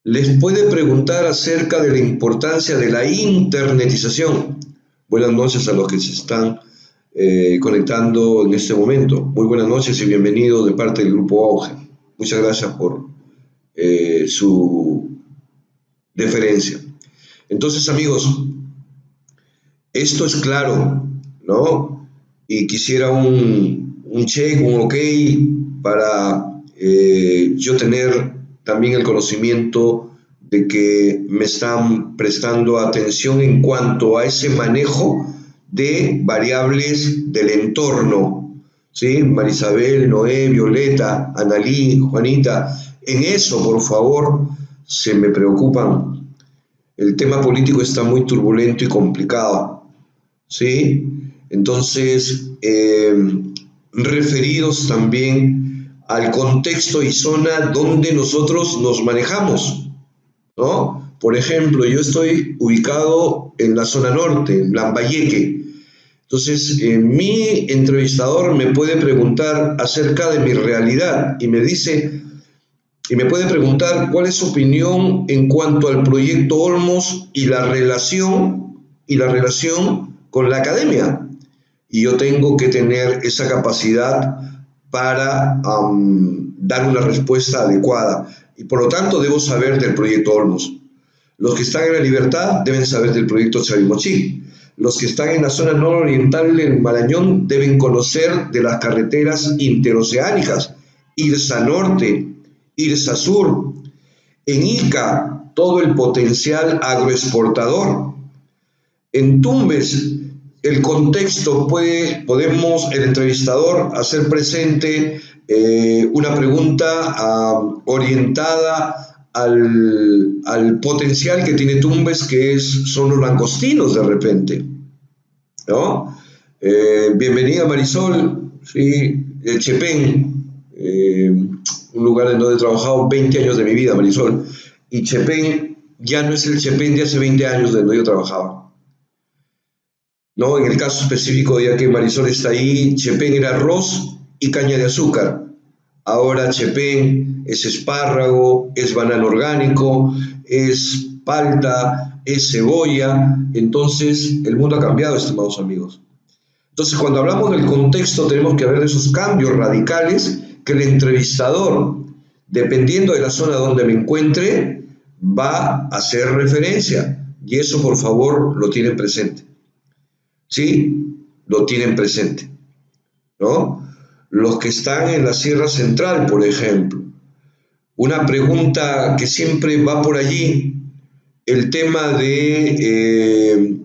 Speaker 1: Les puede preguntar acerca de la importancia de la internetización. Buenas noches a los que se están conectando en este momento. Muy buenas noches y bienvenidos de parte del Grupo Auge. Muchas gracias por su deferencia. Entonces, amigos, esto es claro, ¿no? Y quisiera un check, un ok, para yo tener también el conocimiento de que me están prestando atención en cuanto a ese manejo de variables del entorno, ¿sí? Marisabel, Noé, Violeta, Analí, Juanita, en eso, por favor, se me preocupan. El tema político está muy turbulento y complicado, ¿sí? Entonces, referidos también al contexto y zona donde nosotros nos manejamos, ¿no? Por ejemplo, yo estoy ubicado en la zona norte, en Lambayeque. Entonces, mi entrevistador me puede preguntar acerca de mi realidad y me puede preguntar cuál es su opinión en cuanto al proyecto Olmos y la relación con la academia. Y yo tengo que tener esa capacidad para dar una respuesta adecuada. Y por lo tanto debo saber del proyecto Olmos. Los que están en La Libertad deben saber del proyecto Chavimochic. Los que están en la zona nororiental del Marañón deben conocer de las carreteras interoceánicas, IRSA Norte, IRSA Sur. En Ica, todo el potencial agroexportador. En Tumbes, el contexto podemos, el entrevistador, hacer presente una pregunta orientada al potencial que tiene Tumbes, que son los langostinos de repente, ¿no? Bienvenida Marisol, ¿sí? El Chepén, un lugar en donde he trabajado 20 años de mi vida, Marisol, y Chepén ya no es el Chepén de hace 20 años de donde yo trabajaba. ¿No? En el caso específico, ya que Marisol está ahí, Chepén era arroz y caña de azúcar. Ahora Chepén es espárrago, es banano orgánico, es palta, es cebolla. Entonces, el mundo ha cambiado, estimados amigos. Entonces, cuando hablamos del contexto, tenemos que ver esos cambios radicales que el entrevistador, dependiendo de la zona donde me encuentre, va a hacer referencia. Y eso, por favor, lo tienen presente. ¿Sí? Lo tienen presente, ¿no? Los que están en la Sierra Central, por ejemplo. Una pregunta que siempre va por allí, el tema de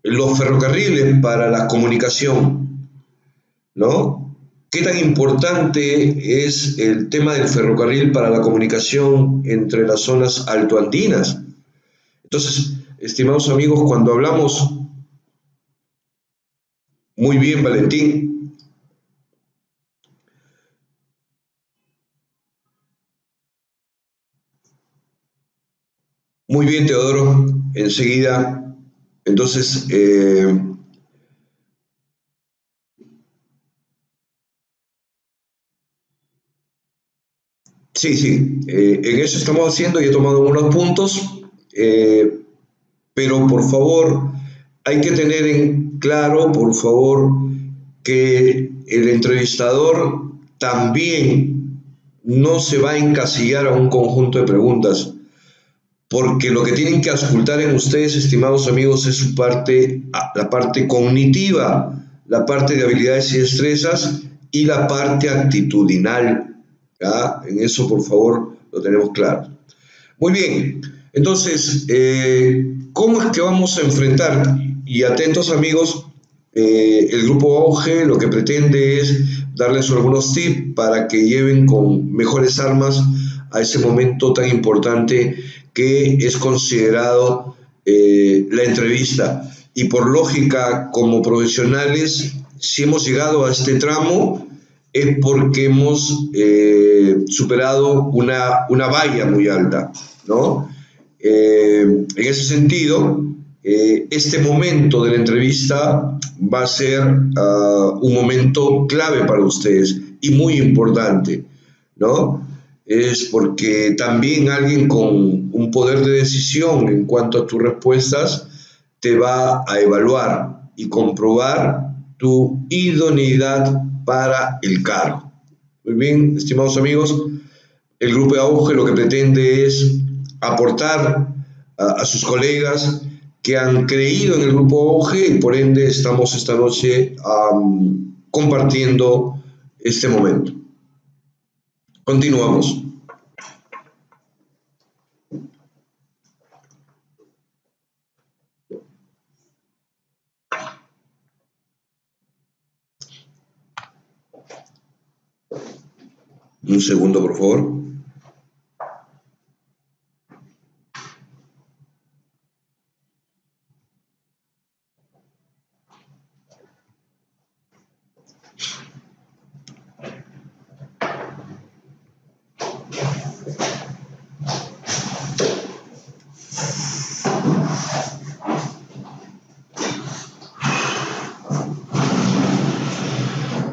Speaker 1: los ferrocarriles para la comunicación, ¿no? ¿Qué tan importante es el tema del ferrocarril para la comunicación entre las zonas altoandinas? Entonces, estimados amigos, cuando hablamos... Muy bien, Valentín. Muy bien, Teodoro. Enseguida. Entonces, sí, en eso estamos haciendo y he tomado unos puntos, pero por favor, hay que tener en claro, por favor, que el entrevistador también no se va a encasillar a un conjunto de preguntas, porque lo que tienen que auscultar en ustedes, estimados amigos, es su parte, la parte cognitiva, la parte de habilidades y destrezas y la parte actitudinal, ¿ya? En eso, por favor, lo tenemos claro. Muy bien, entonces, ¿cómo es que vamos a enfrentar? Y atentos amigos, el grupo Auge lo que pretende es darles algunos tips para que lleven con mejores armas a ese momento tan importante que es considerado la entrevista. Y por lógica, como profesionales, si hemos llegado a este tramo es porque hemos superado una valla muy alta, ¿no? En ese sentido, este momento de la entrevista va a ser un momento clave para ustedes y muy importante, ¿no? Es porque también alguien con un poder de decisión en cuanto a tus respuestas te va a evaluar y comprobar tu idoneidad para el cargo. Muy bien, estimados amigos, el grupo de auge lo que pretende es aportar a sus colegas que han creído en el grupo auge y por ende estamos esta noche compartiendo este momento. Continuamos. Un segundo, por favor.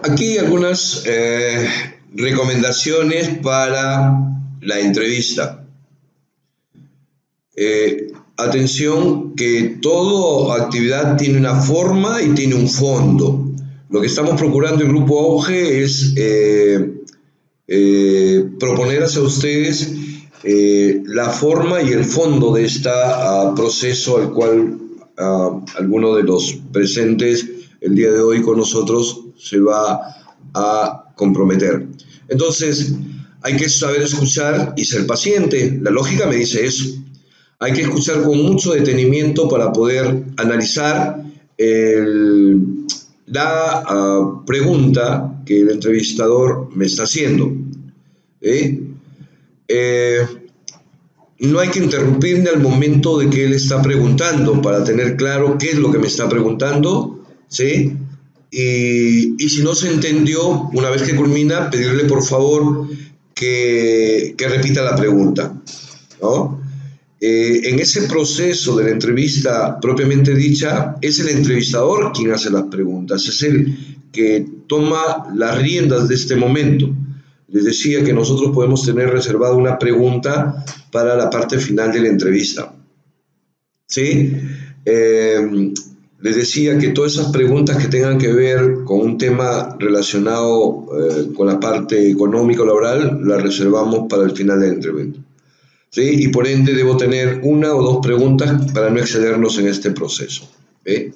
Speaker 1: Aquí algunas recomendaciones para la entrevista. Atención que toda actividad tiene una forma y tiene un fondo. Lo que estamos procurando en Grupo Auge es proponer hacia ustedes la forma y el fondo de este proceso al cual alguno de los presentes el día de hoy con nosotros se va a comprometer. Entonces, hay que saber escuchar y ser paciente. La lógica me dice eso. Hay que escuchar con mucho detenimiento para poder analizar la pregunta que el entrevistador me está haciendo. No hay que interrumpirle al momento de que él está preguntando para tener claro qué es lo que me está preguntando, ¿sí? Y si no se entendió, una vez que culmina, pedirle por favor que repita la pregunta, ¿no? En ese proceso de la entrevista propiamente dicha, es el entrevistador quien hace las preguntas, es él que toma las riendas de este momento. Les decía que nosotros podemos tener reservada una pregunta para la parte final de la entrevista. ¿Sí? Les decía que todas esas preguntas que tengan que ver con un tema relacionado con la parte económica o laboral, las reservamos para el final de la entrevista. ¿Sí? Y por ende debo tener una o dos preguntas para no excedernos en este proceso. ¿Sí?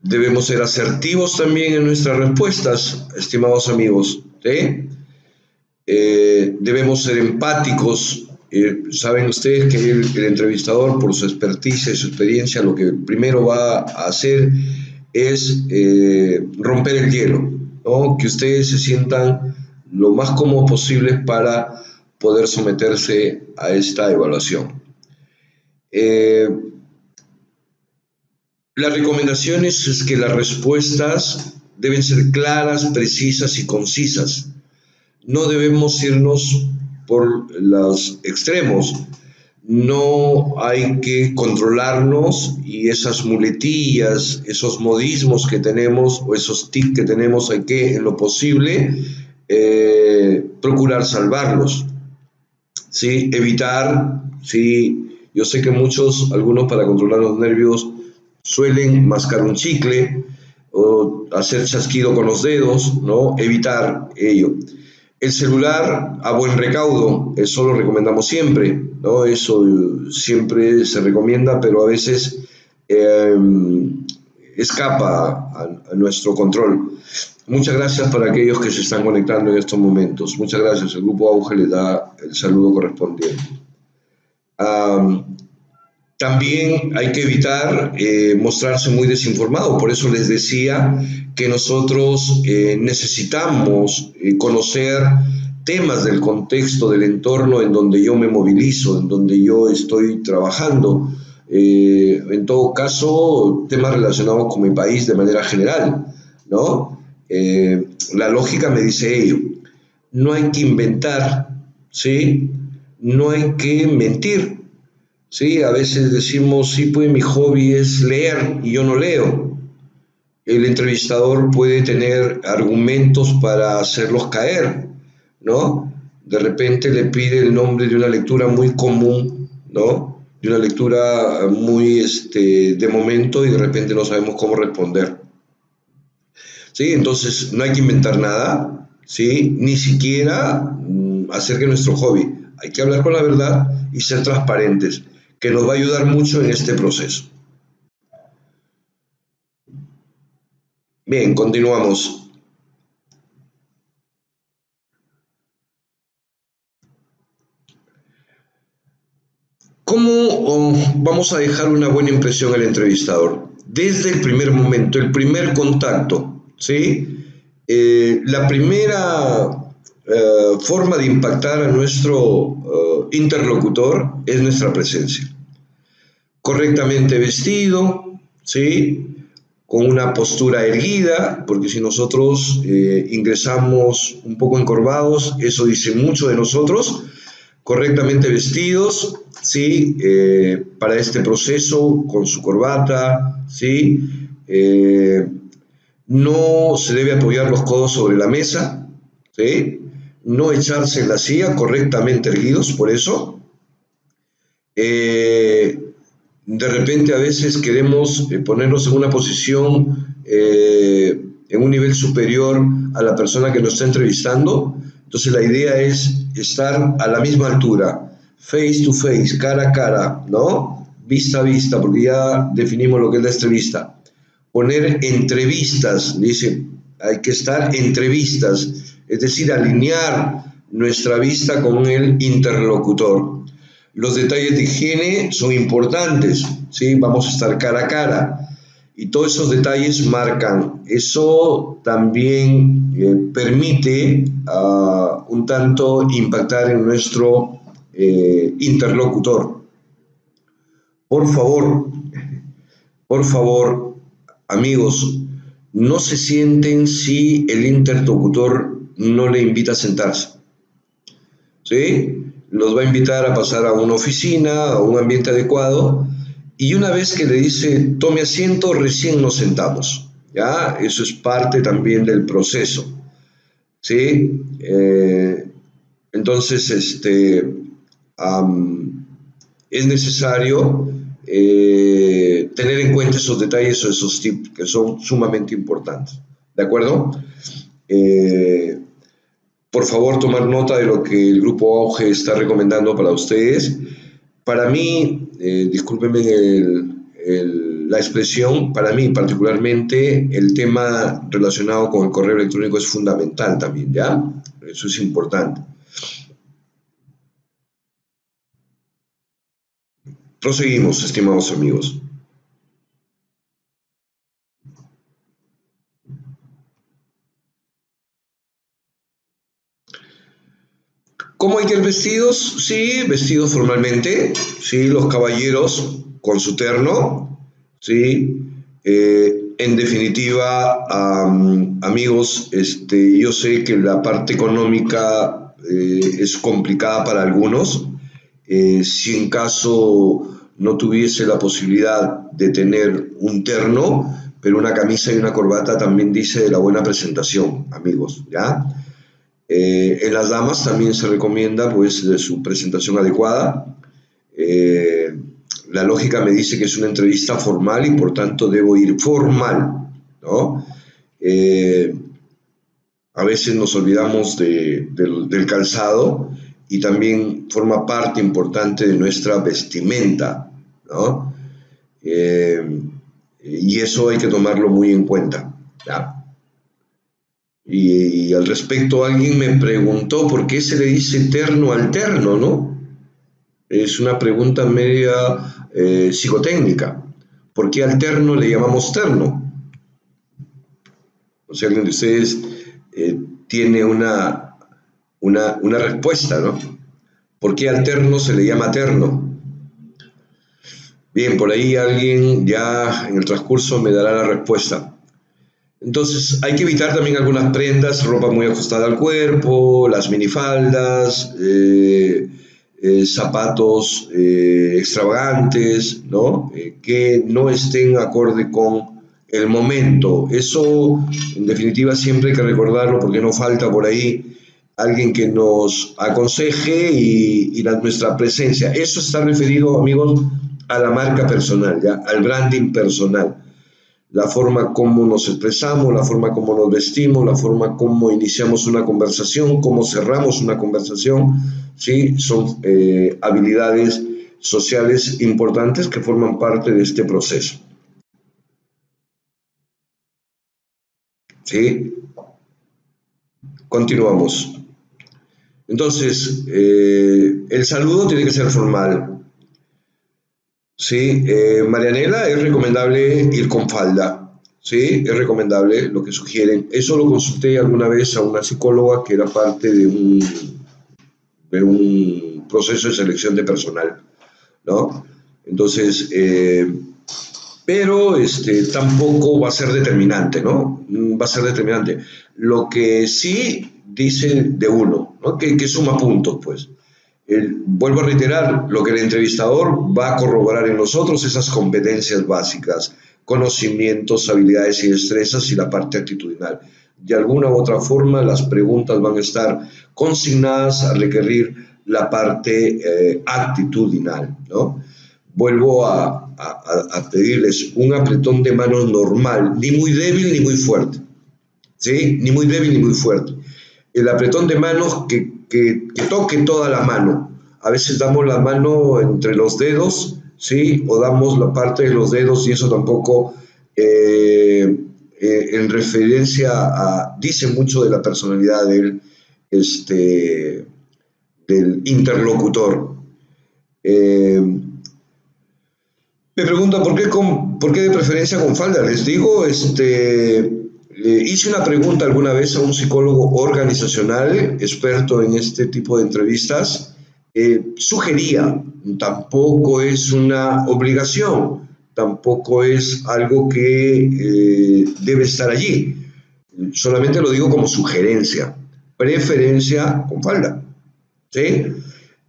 Speaker 1: Debemos ser asertivos también en nuestras respuestas, estimados amigos. ¿Sí? Debemos ser empáticos. Saben ustedes que el entrevistador, por su experticia y su experiencia, lo que primero va a hacer es romper el hielo, ¿no? Que ustedes se sientan lo más cómodos posible para poder someterse a esta evaluación. Las recomendaciones es que las respuestas deben ser claras, precisas y concisas. No debemos irnos por los extremos. No hay que controlarnos y esas muletillas, esos modismos que tenemos o esos tics que tenemos, hay que, en lo posible, procurar salvarlos. ¿Sí? Evitar, ¿sí? Yo sé que algunos para controlar los nervios suelen mascar un chicle o hacer chasquido con los dedos, ¿no? Evitar ello. El celular a buen recaudo, eso lo recomendamos siempre, ¿no? Eso siempre se recomienda, pero a veces escapa a nuestro control. Muchas gracias para aquellos que se están conectando en estos momentos. Muchas gracias. El Grupo Auge les da el saludo correspondiente. También hay que evitar mostrarse muy desinformado. Por eso les decía que nosotros necesitamos conocer temas del contexto, del entorno en donde yo me movilizo, en donde yo estoy trabajando. En todo caso, temas relacionados con mi país de manera general, ¿no? La lógica me dice ello. No hay que inventar, ¿sí? No hay que mentir, ¿sí? A veces decimos, sí, pues mi hobby es leer y yo no leo. El entrevistador puede tener argumentos para hacerlos caer, ¿no? De repente le pide el nombre de una lectura muy común, ¿no? De una lectura muy de momento y de repente no sabemos cómo responder. ¿Sí? Entonces no hay que inventar nada, ¿sí? Ni siquiera hacer que nuestro hobby. Hay que hablar con la verdad y ser transparentes, que nos va a ayudar mucho en este proceso. Bien, continuamos. ¿Cómo vamos a dejar una buena impresión al entrevistador? Desde el primer momento, el primer contacto, ¿sí? La primera forma de impactar a nuestro interlocutor es nuestra presencia. Correctamente vestido, ¿sí? Con una postura erguida, porque si nosotros ingresamos un poco encorvados, eso dice mucho de nosotros. Correctamente vestidos, ¿sí? Para este proceso, con su corbata, ¿sí? No se debe apoyar los codos sobre la mesa, ¿sí? No echarse en la silla, correctamente erguidos, por eso. De repente a veces queremos ponernos en una posición, en un nivel superior a la persona que nos está entrevistando. Entonces la idea es estar a la misma altura, face to face, cara a cara, ¿no? Vista a vista, porque ya definimos lo que es la entrevista. Poner entrevistas, dice, hay que estar entrevistas, es decir, alinear nuestra vista con el interlocutor. Los detalles de higiene son importantes, ¿sí? Vamos a estar cara a cara y todos esos detalles marcan. Eso también permite un tanto impactar en nuestro interlocutor. Por favor, por favor, amigos, no se sienten si el interlocutor no le invita a sentarse, ¿sí? Los va a invitar a pasar a una oficina, a un ambiente adecuado, y una vez que le dice tome asiento, recién nos sentamos, ¿ya? Eso es parte también del proceso, ¿sí? Entonces, es necesario tener en cuenta esos detalles o esos tips que son sumamente importantes, ¿de acuerdo? Por favor, tomar nota de lo que el Grupo Auge está recomendando para ustedes. Para mí, discúlpenme la expresión, para mí particularmente el tema relacionado con el correo electrónico es fundamental también, ¿ya? Eso es importante. Proseguimos, estimados amigos. ¿Cómo hay que ir vestidos? Sí, vestidos formalmente, sí, los caballeros con su terno, sí. En definitiva, amigos, yo sé que la parte económica es complicada para algunos. Si en caso no tuviese la posibilidad de tener un terno, pero una camisa y una corbata también dice de la buena presentación, amigos, ¿ya? En las damas también se recomienda pues de su presentación adecuada. La lógica me dice que es una entrevista formal y por tanto debo ir formal, ¿no? A veces nos olvidamos del calzado y también forma parte importante de nuestra vestimenta, ¿no? Y eso hay que tomarlo muy en cuenta, ¿ya? Y al respecto alguien me preguntó por qué se le dice terno al terno, ¿no? Es una pregunta media psicotécnica. ¿Por qué al terno le llamamos terno? O sea, alguien de ustedes tiene una una respuesta, ¿no? ¿Por qué alterno se le llama terno? Bien, por ahí alguien ya en el transcurso me dará la respuesta. Entonces, hay que evitar también algunas prendas, ropa muy ajustada al cuerpo, las minifaldas, zapatos extravagantes, ¿no? Que no estén acorde con el momento. Eso, en definitiva, siempre hay que recordarlo porque no falta por ahí alguien que nos aconseje y nuestra presencia. Eso está referido, amigos, a la marca personal, ¿ya? Al branding personal. La forma como nos expresamos, la forma como nos vestimos, la forma como iniciamos una conversación, cómo cerramos una conversación, ¿sí? Son habilidades sociales importantes que forman parte de este proceso, ¿sí? Continuamos. Entonces, el saludo tiene que ser formal, ¿sí? Marianela, es recomendable ir con falda, ¿sí? Es recomendable lo que sugieren. Eso lo consulté alguna vez a una psicóloga que era parte de un proceso de selección de personal, ¿no? Entonces, pero tampoco va a ser determinante, ¿no? Va a ser determinante. Lo que sí dice de uno, ¿no? Que suma puntos, pues. Vuelvo a reiterar, lo que el entrevistador va a corroborar en nosotros, esas competencias básicas, conocimientos, habilidades y destrezas y la parte actitudinal. De alguna u otra forma, las preguntas van a estar consignadas a requerir la parte actitudinal, ¿no? Vuelvo a pedirles un apretón de manos normal, ni muy débil ni muy fuerte, ¿sí? Ni muy débil ni muy fuerte. El apretón de manos que toque toda la mano. A veces damos la mano entre los dedos, ¿sí? O damos la parte de los dedos y eso tampoco, en referencia dice mucho de la personalidad del interlocutor. Me preguntan por qué de preferencia con falda. Les digo, hice una pregunta alguna vez a un psicólogo organizacional, experto en este tipo de entrevistas. Sugería, tampoco es una obligación, tampoco es algo que debe estar allí. Solamente lo digo como sugerencia. Preferencia con falda. ¿Sí?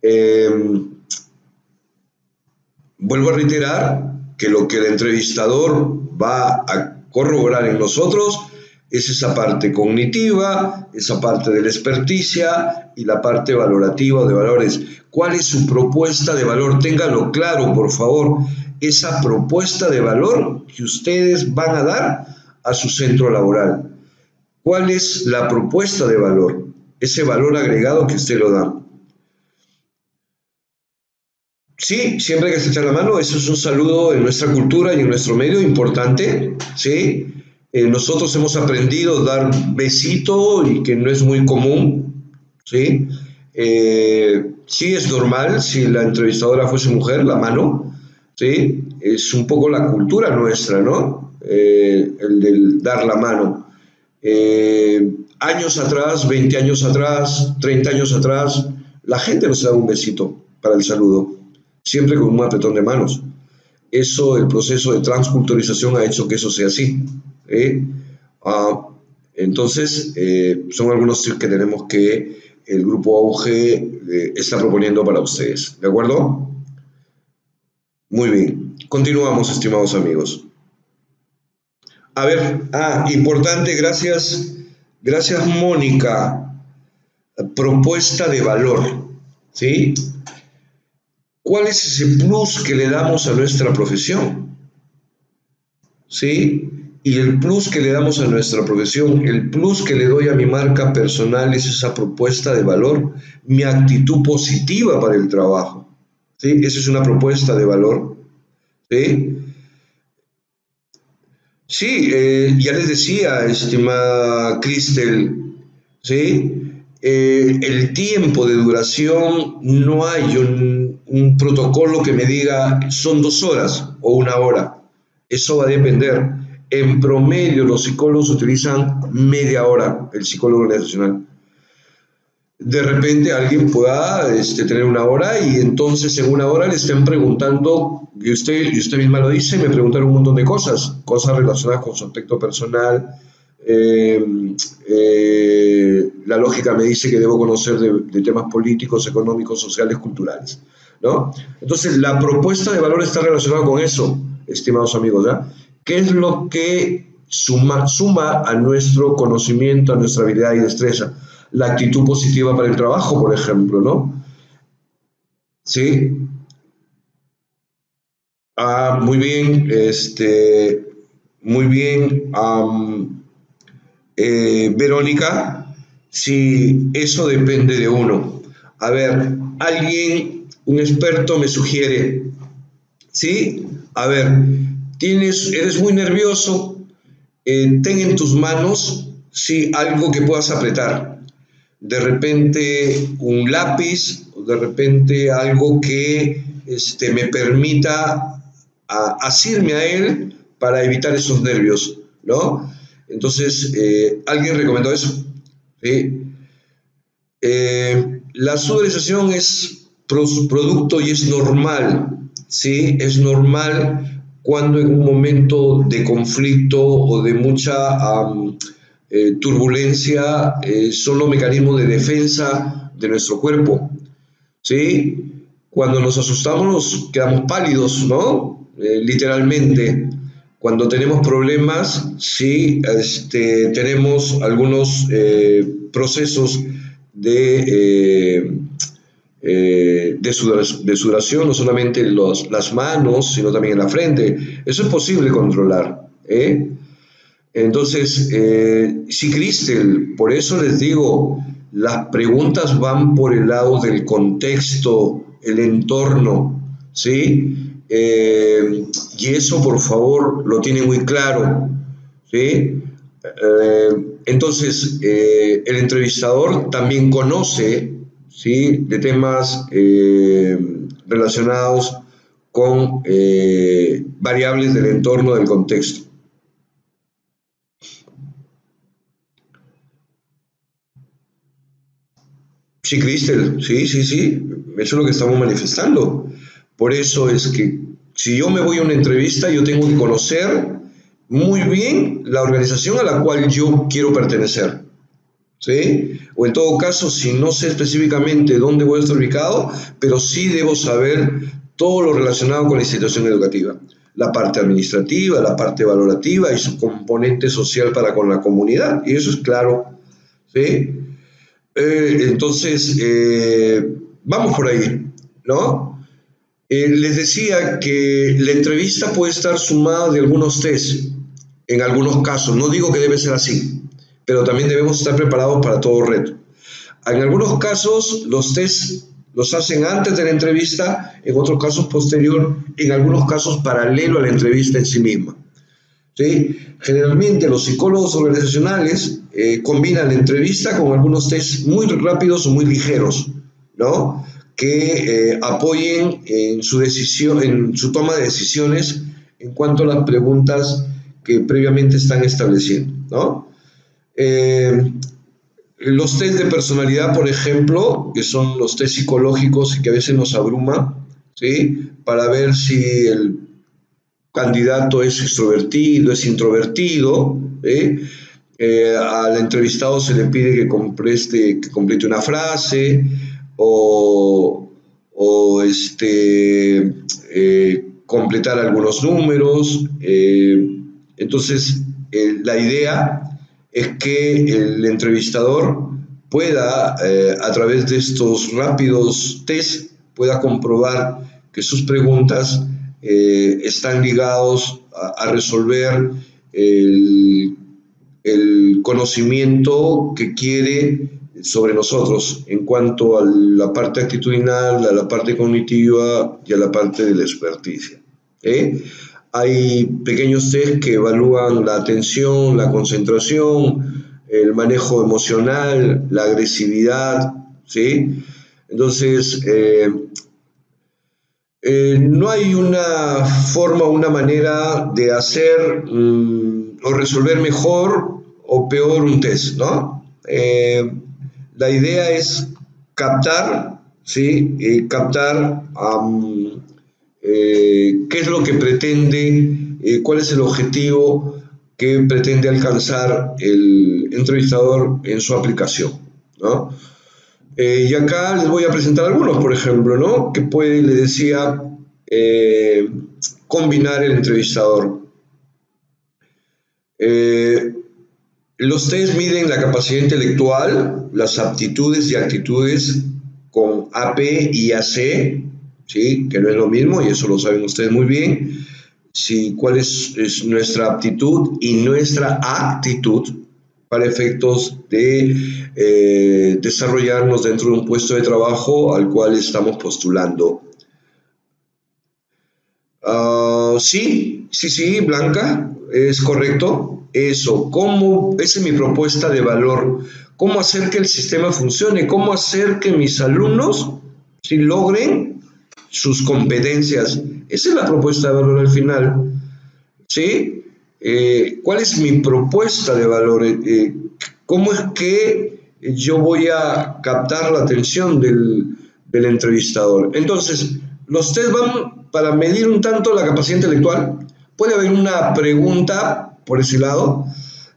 Speaker 1: Eh, Vuelvo a reiterar que lo que el entrevistador va a corroborar en nosotros es esa parte cognitiva, esa parte de la experticia y la parte valorativa de valores. ¿Cuál es su propuesta de valor? Téngalo claro, por favor. Esa propuesta de valor que ustedes van a dar a su centro laboral. ¿Cuál es la propuesta de valor? Ese valor agregado que usted lo da. Sí, siempre hay que estrechar la mano, eso es un saludo en nuestra cultura y en nuestro medio importante, ¿sí? Nosotros hemos aprendido a dar besito y que no es muy común, ¿sí? Sí es normal, si la entrevistadora fuese mujer, la mano, ¿sí? Es un poco la cultura nuestra, ¿no? El del dar la mano. Años atrás, 20 años atrás, 30 años atrás, la gente nos daba un besito para el saludo, siempre con un apretón de manos. Eso, el proceso de transculturización ha hecho que eso sea así. ¿Eh? Ah, entonces, son algunos tips que tenemos que el grupo Auge está proponiendo para ustedes. ¿De acuerdo? Muy bien. Continuamos, estimados amigos. A ver, importante, gracias Mónica. Propuesta de valor, ¿sí? ¿Cuál es ese plus que le damos a nuestra profesión? ¿Sí? Y el plus que le damos a nuestra profesión, el plus que le doy a mi marca personal es esa propuesta de valor, mi actitud positiva para el trabajo, ¿sí? Esa es una propuesta de valor, ¿sí? Sí, ya les decía, estimada Cristel, ¿sí? El tiempo de duración, no hay un protocolo que me diga son 2 horas o 1 hora. Eso va a depender. En promedio, los psicólogos utilizan media hora, el psicólogo organizacional. de repente alguien pueda tener una hora y entonces en una hora le estén preguntando, y usted misma lo dice, me preguntaron un montón de cosas relacionadas con su aspecto personal. eh, la lógica me dice que debo conocer de temas políticos, económicos, sociales, culturales, ¿no? Entonces, la propuesta de valor está relacionada con eso, estimados amigos, ¿ya? ¿Qué es lo que suma a nuestro conocimiento, a nuestra habilidad y destreza? La actitud positiva para el trabajo, por ejemplo, ¿no? Sí. Muy bien, muy bien, Verónica, si eso depende de uno. A ver, alguien, un experto me sugiere, ¿sí? A ver, eres muy nervioso, ten en tus manos, sí, algo que puedas apretar. De repente un lápiz, o de repente algo que me permita asirme a él para evitar esos nervios, ¿no? Entonces, alguien recomendó eso, ¿sí? La sudorización es producto y es normal, ¿sí? Es normal cuando en un momento de conflicto o de mucha turbulencia son los mecanismos de defensa de nuestro cuerpo, ¿sí? Cuando nos asustamos nos quedamos pálidos, ¿no? Literalmente. Cuando tenemos problemas, sí, tenemos algunos procesos de sudoración, no solamente en las manos, sino también en la frente. Eso es posible controlar, ¿eh? Entonces, sí, Cristel, por eso les digo, las preguntas van por el lado del contexto, el entorno, ¿sí? Y eso, por favor, lo tienen muy claro, ¿sí? Entonces, el entrevistador también conoce, ¿sí? De temas relacionados con variables del entorno, del contexto. Sí, Cristel, sí, sí, sí, eso es lo que estamos manifestando. Por eso es que si yo me voy a una entrevista, yo tengo que conocer muy bien la organización a la cual yo quiero pertenecer, ¿sí? O en todo caso, si no sé específicamente dónde voy a estar ubicado, pero sí debo saber todo lo relacionado con la institución educativa. La parte administrativa, la parte valorativa y su componente social para con la comunidad. Y eso es claro, ¿sí? Entonces, vamos por ahí, ¿no? Les decía que la entrevista puede estar sumada de algunos test, en algunos casos. No digo que debe ser así, pero también debemos estar preparados para todo reto. En algunos casos, los test los hacen antes de la entrevista, en otros casos posterior, en algunos casos paralelo a la entrevista en sí misma. ¿Sí? Generalmente los psicólogos organizacionales combinan la entrevista con algunos test muy rápidos o muy ligeros, ¿no? Que apoyen en su decisión, en su toma de decisiones en cuanto a las preguntas que previamente están estableciendo, ¿no? Los test de personalidad, por ejemplo, que son los test psicológicos y que a veces nos abruma, ¿sí? Para ver si el candidato es extrovertido, es introvertido, ¿eh? Al entrevistado se le pide que complete una frase o completar algunos números. Entonces, la idea es que el entrevistador pueda, a través de estos rápidos test, pueda comprobar que sus preguntas están ligados a resolver el conocimiento que quiere sobre nosotros en cuanto a la parte actitudinal, a la parte cognitiva y a la parte de la experticia. Hay pequeños test que evalúan la atención, la concentración, el manejo emocional, la agresividad, ¿sí? Entonces, no hay una forma, una manera de hacer o resolver mejor o peor un test, ¿no? la idea es captar, ¿sí? Captar qué es lo que pretende, cuál es el objetivo que pretende alcanzar el entrevistador en su aplicación, ¿no? Y acá les voy a presentar algunos, por ejemplo, ¿no? Que puede, le decía, combinar el entrevistador. Los test miden la capacidad intelectual, las aptitudes y actitudes con AP y AC, ¿sí? Que no es lo mismo y eso lo saben ustedes muy bien. Sí, cuál es nuestra aptitud y nuestra actitud para efectos de desarrollarnos dentro de un puesto de trabajo al cual estamos postulando. Sí, Blanca, es correcto. Eso, esa es mi propuesta de valor. ¿Cómo hacer que el sistema funcione? ¿Cómo hacer que mis alumnos logren sus competencias? Esa es la propuesta de valor al final. ¿Sí? ¿Cuál es mi propuesta de valor? ¿Cómo es que yo voy a captar la atención del entrevistador? Entonces, los test van para medir un tanto la capacidad intelectual. Puede haber una pregunta por ese lado,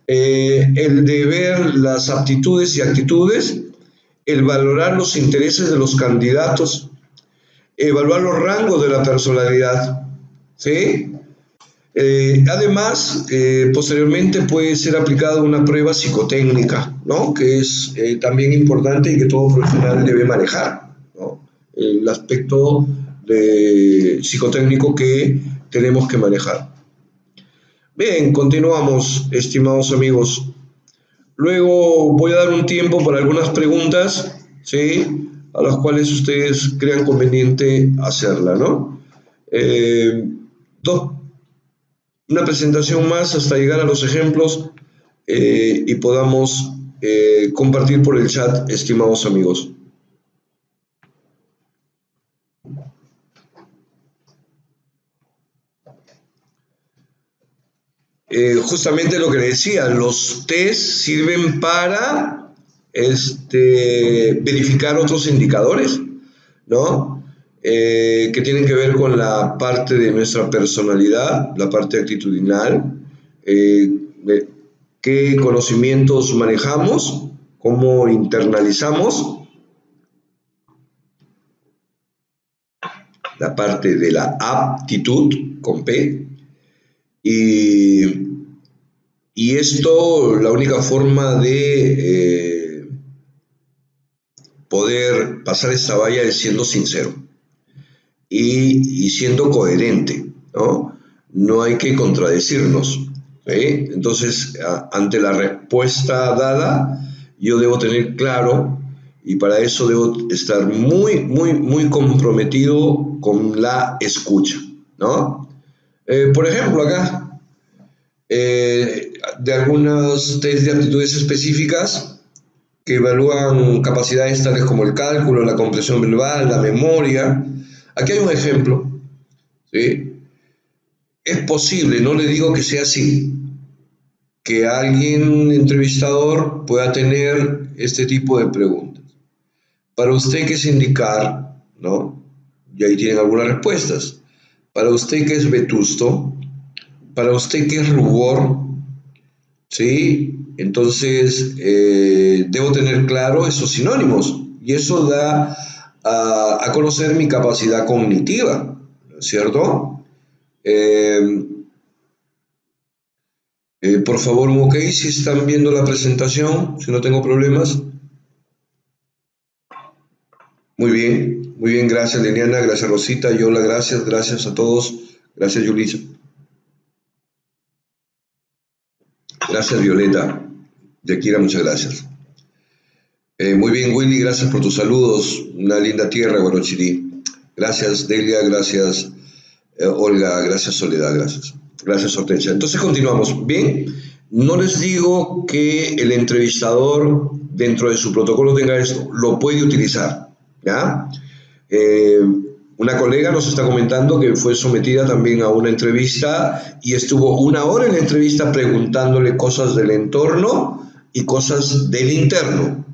Speaker 1: el de ver las aptitudes y actitudes, el valorar los intereses de los candidatos, evaluar los rangos de la personalidad, ¿sí? Además, posteriormente puede ser aplicada una prueba psicotécnica, ¿no? Que es también importante y que todo profesional debe manejar, ¿no? El aspecto psicotécnico que tenemos que manejar. Bien, continuamos, estimados amigos. Luego voy a dar un tiempo para algunas preguntas, ¿sí? A las cuales ustedes crean conveniente hacerla, ¿no? Una presentación más hasta llegar a los ejemplos y podamos compartir por el chat, estimados amigos. Justamente lo que le decía, los test sirven para verificar otros indicadores, ¿no? Que tienen que ver con la parte de nuestra personalidad, la parte actitudinal, qué conocimientos manejamos, cómo internalizamos, la parte de la aptitud con P, y esto, la única forma de poder pasar esta valla es siendo sincero y siendo coherente, ¿no? No hay que contradecirnos, ¿sí? Entonces, ante la respuesta dada, yo debo tener claro, y para eso debo estar muy comprometido con la escucha, ¿no? Por ejemplo, acá, de algunos test de aptitudes específicas que evalúan capacidades tales como el cálculo, la comprensión verbal, la memoria. Aquí hay un ejemplo, ¿sí? Es posible, no le digo que sea así, que alguien entrevistador pueda tener este tipo de preguntas. Para usted, ¿qué es indicar? ¿No? Y ahí tienen algunas respuestas. Para usted, ¿qué es vetusto? Para usted, ¿qué es rubor? ¿Sí? Entonces, debo tener claro esos sinónimos y eso da a conocer mi capacidad cognitiva, ¿cierto? Por favor, un ok si están viendo la presentación, si no tengo problemas. Muy bien, gracias Liliana, gracias Rosita, Yola, gracias a todos, gracias Yulisa. Gracias Violeta, Yakira, muchas gracias. Muy bien Willy, gracias por tus saludos, una linda tierra, Guarochirí. Gracias Delia, gracias Olga, gracias Soledad, gracias Hortensia. Entonces continuamos, bien, no les digo que el entrevistador dentro de su protocolo tenga esto, lo puede utilizar, ¿ya? Una colega nos está comentando que fue sometida también a una entrevista y estuvo 1 hora en la entrevista preguntándole cosas del entorno y cosas del interno.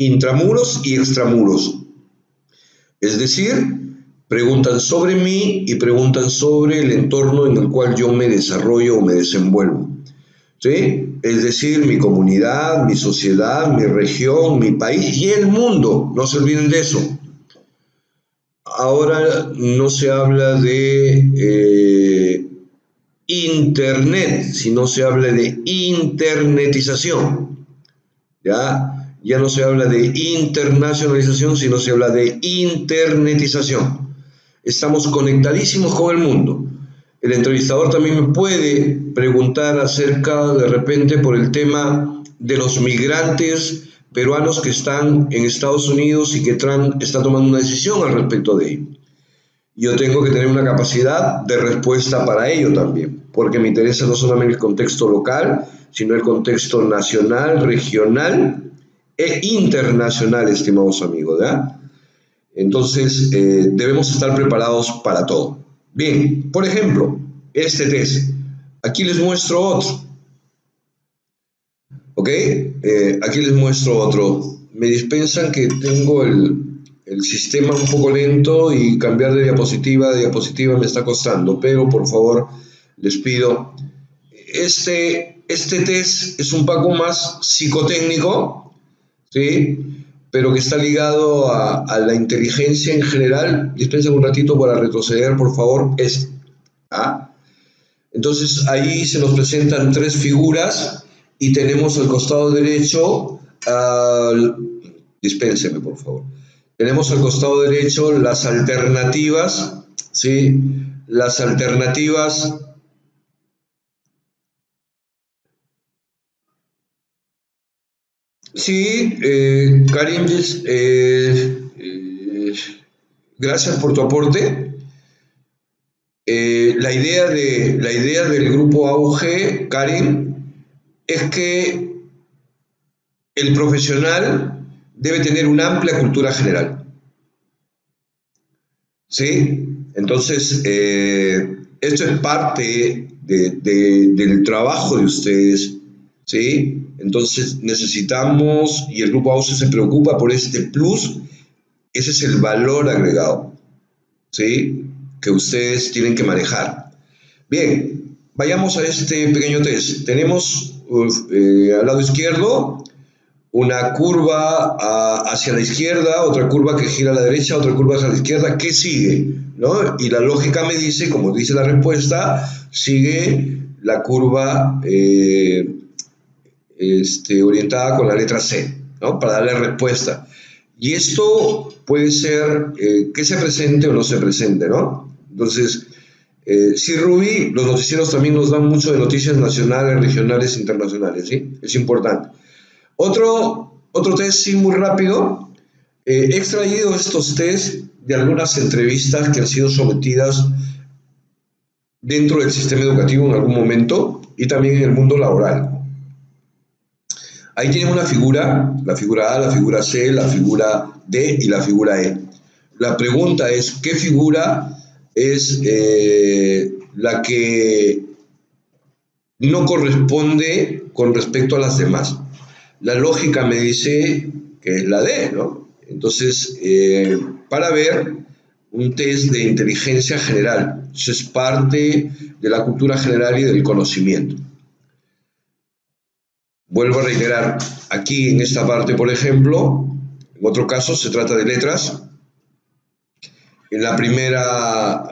Speaker 1: intramuros y extramuros. Es decir, preguntan sobre mí y preguntan sobre el entorno en el cual yo me desarrollo o me desenvuelvo. ¿Sí? Es decir, mi comunidad, mi sociedad, mi región, mi país y el mundo. No se olviden de eso. Ahora no se habla de Internet, sino se habla de internetización. Ya no se habla de internacionalización, sino se habla de internetización. Estamos conectadísimos con el mundo. El entrevistador también me puede preguntar acerca, de repente, por el tema de los migrantes peruanos que están en Estados Unidos y que están tomando una decisión al respecto de ello. Yo tengo que tener una capacidad de respuesta para ello también, porque me interesa no solamente el contexto local, sino el contexto nacional, regional e internacional, estimados amigos, ¿verdad? Entonces, debemos estar preparados para todo. Bien, por ejemplo, este test. Aquí les muestro otro. ¿Ok? Aquí les muestro otro. Me dispensan que tengo el sistema un poco lento y cambiar de diapositiva a diapositiva me está costando, pero por favor les pido. Este test es un poco más psicotécnico, ¿sí? Pero que está ligado a la inteligencia en general. Dispensen un ratito para retroceder, por favor. Entonces ahí se nos presentan tres figuras y tenemos al costado derecho, dispénseme por favor, tenemos al costado derecho las alternativas, ¿sí? Las alternativas. Sí, Karim, gracias por tu aporte. La idea del grupo AUG, Karim, es que el profesional debe tener una amplia cultura general. ¿Sí? Entonces, esto es parte del trabajo de ustedes. ¿Sí? Entonces necesitamos, y el grupo AUG se preocupa por este plus, ese es el valor agregado, ¿sí? Que ustedes tienen que manejar. Bien, vayamos a este pequeño test. Tenemos al lado izquierdo una curva hacia la izquierda, otra curva que gira a la derecha, otra curva hacia la izquierda. ¿Qué sigue? ¿No? Y la lógica me dice, como dice la respuesta, sigue la curva orientada con la letra C, ¿no? Para darle respuesta. Y esto puede ser que se presente o no se presente, ¿no? Entonces, sí, Ruby, los noticieros también nos dan mucho de noticias nacionales, regionales, internacionales, ¿sí? Es importante. Otro test, sí, muy rápido. He extraído estos test de algunas entrevistas que han sido sometidas dentro del sistema educativo en algún momento y también en el mundo laboral. Ahí tienen una figura, la figura A, la figura C, la figura D y la figura E. La pregunta es, ¿qué figura es la que no corresponde con respecto a las demás? La lógica me dice que es la D, ¿no? Entonces, para ver un test de inteligencia general, eso es parte de la cultura general y del conocimiento. Vuelvo a reiterar, aquí en esta parte, por ejemplo, en otro caso se trata de letras. En la primera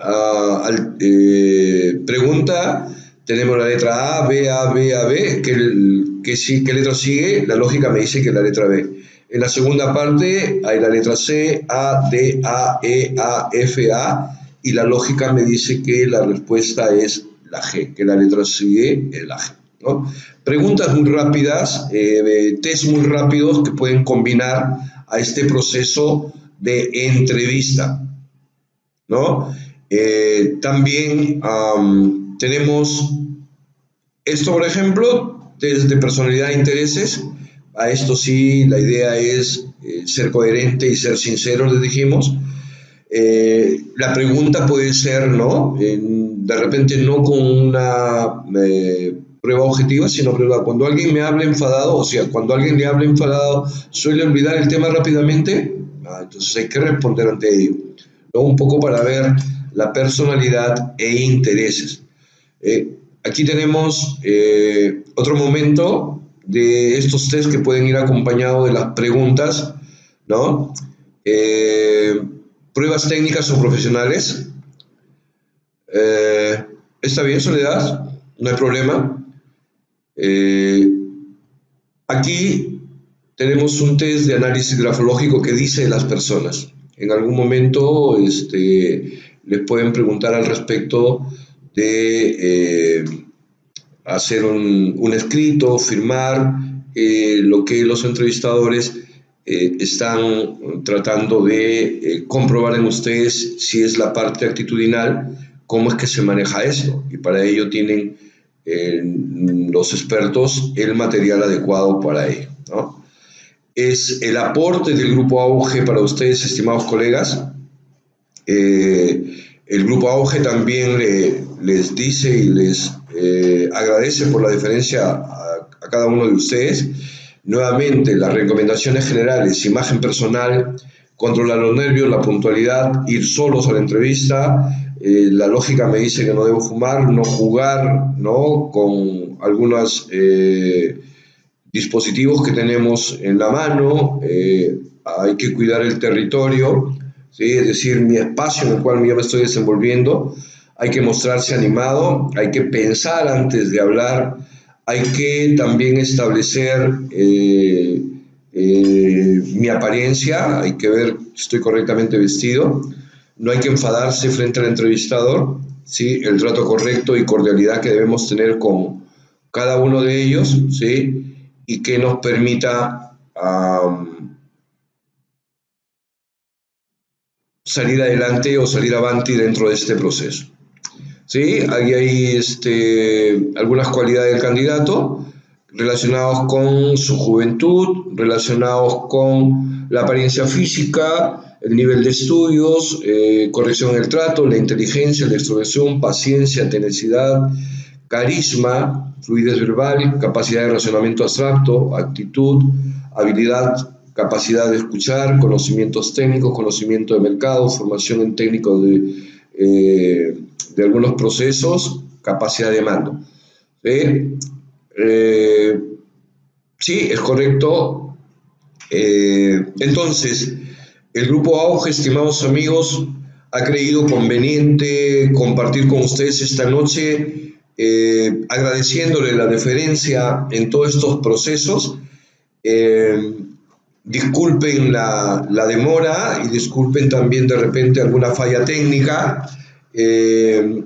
Speaker 1: pregunta tenemos la letra A, B, A, B, A, B. ¿Qué letra sigue? La lógica me dice que es la letra B. En la segunda parte hay la letra C, A, D, A, E, A, F, A. Y la lógica me dice que la respuesta es la G, que la letra sigue es la G, ¿no? Preguntas muy rápidas, test muy rápidos que pueden combinar a este proceso de entrevista, ¿no? También tenemos esto, por ejemplo, test de personalidad e intereses. A esto sí, la idea es ser coherente y ser sincero, les dijimos. La pregunta puede ser, ¿no? De repente no con una prueba objetiva, sino prueba. Cuando alguien me habla enfadado, o sea, cuando alguien le habla enfadado, suele olvidar el tema rápidamente, entonces hay que responder ante ello, ¿no? Un poco para ver la personalidad e intereses. Aquí tenemos otro momento de estos test que pueden ir acompañados de las preguntas, ¿no? Pruebas técnicas o profesionales. ¿Está bien, Soledad? No hay problema. Aquí tenemos un test de análisis grafológico que dice de las personas. En algún momento les pueden preguntar al respecto de hacer un escrito, firmar lo que los entrevistadores están tratando de comprobar en ustedes si es la parte actitudinal, cómo es que se maneja esto. Y para ello tienen los expertos el material adecuado para ello, ¿no? Es el aporte del Grupo Auge para ustedes, estimados colegas. El Grupo Auge también les dice y les agradece por la deferencia a cada uno de ustedes. Nuevamente, las recomendaciones generales: imagen personal, controlar los nervios, la puntualidad, ir solos a la entrevista. La lógica me dice que no debo fumar, no jugar, ¿no?, con algunos dispositivos que tenemos en la mano. Hay que cuidar el territorio, ¿sí? Es decir, mi espacio en el cual yo me estoy desenvolviendo. Hay que mostrarse animado, hay que pensar antes de hablar, hay que también establecer mi apariencia, hay que ver si estoy correctamente vestido. No hay que enfadarse frente al entrevistador, ¿sí? El trato correcto y cordialidad que debemos tener con cada uno de ellos, ¿sí? Y que nos permita salir adelante o salir avanti dentro de este proceso. ¿Sí? Ahí hay algunas cualidades del candidato relacionados con su juventud, relacionados con la apariencia física, el nivel de estudios, corrección en el trato, la inteligencia, la extroversión, paciencia, tenacidad, carisma, fluidez verbal, capacidad de razonamiento abstracto, actitud, habilidad, capacidad de escuchar, conocimientos técnicos, conocimiento de mercado, formación en técnico de algunos procesos, capacidad de mando. Sí, es correcto. Entonces, el Grupo Auge, estimados amigos, ha creído conveniente compartir con ustedes esta noche, agradeciéndole la deferencia en todos estos procesos. Disculpen la demora y disculpen también de repente alguna falla técnica. El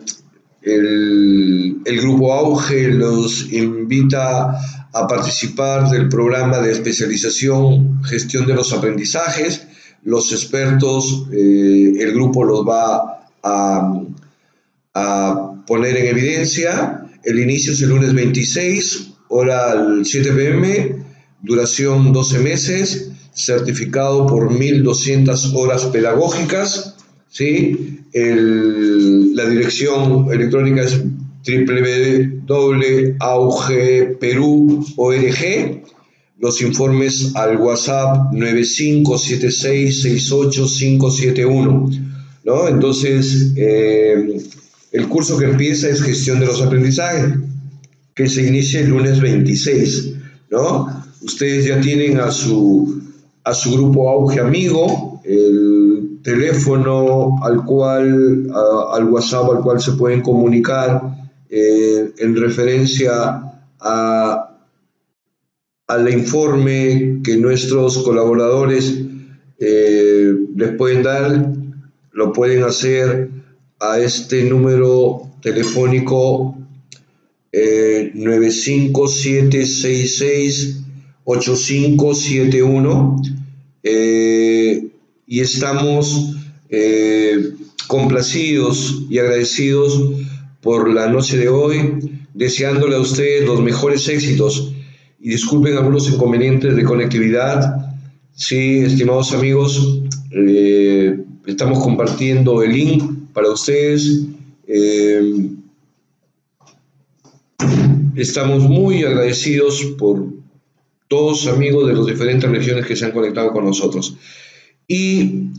Speaker 1: Grupo Auge los invita a participar del programa de especialización Gestión de los Aprendizajes. Los expertos, el grupo los va a poner en evidencia. El inicio es el lunes 26, hora al 7 p.m., duración 12 meses, certificado por 1.200 horas pedagógicas, ¿sí? La dirección electrónica es www.augeperu.org. Los informes al WhatsApp 9576685571, ¿no? Entonces, el curso que empieza es Gestión de los Aprendizajes, que se inicia el lunes 26, ¿no? Ustedes ya tienen a su Grupo Auge amigo, el teléfono al WhatsApp al cual se pueden comunicar en referencia al informe que nuestros colaboradores les pueden dar. Lo pueden hacer a este número telefónico 957668571, y estamos complacidos y agradecidos por la noche de hoy, deseándole a ustedes los mejores éxitos y disculpen algunos inconvenientes de conectividad. Sí, estimados amigos, estamos compartiendo el link para ustedes. estamos muy agradecidos por todos amigos de las diferentes regiones que se han conectado con nosotros. Y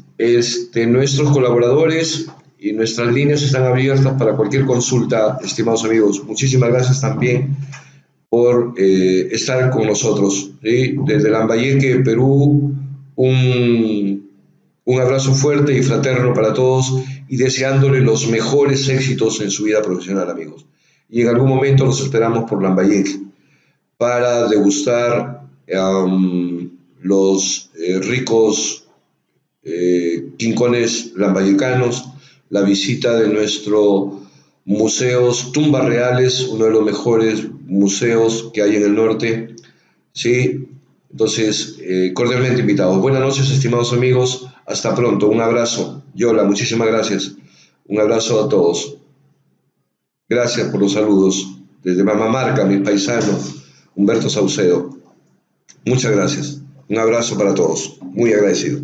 Speaker 1: nuestros colaboradores y nuestras líneas están abiertas para cualquier consulta, estimados amigos. Muchísimas gracias también por estar con nosotros, ¿sí? Desde Lambayeque, Perú, un abrazo fuerte y fraterno para todos y deseándole los mejores éxitos en su vida profesional, amigos. Y en algún momento los esperamos por Lambayeque para degustar los ricos quincones lambayecanos, la visita de nuestro museos Tumbas Reales, uno de los mejores museos que hay en el norte, ¿sí? Entonces, cordialmente invitados. Buenas noches, estimados amigos. Hasta pronto. Un abrazo. Yola, muchísimas gracias. Un abrazo a todos. Gracias por los saludos. Desde Mamamarca, mi paisano, Humberto Saucedo. Muchas gracias. Un abrazo para todos. Muy agradecido.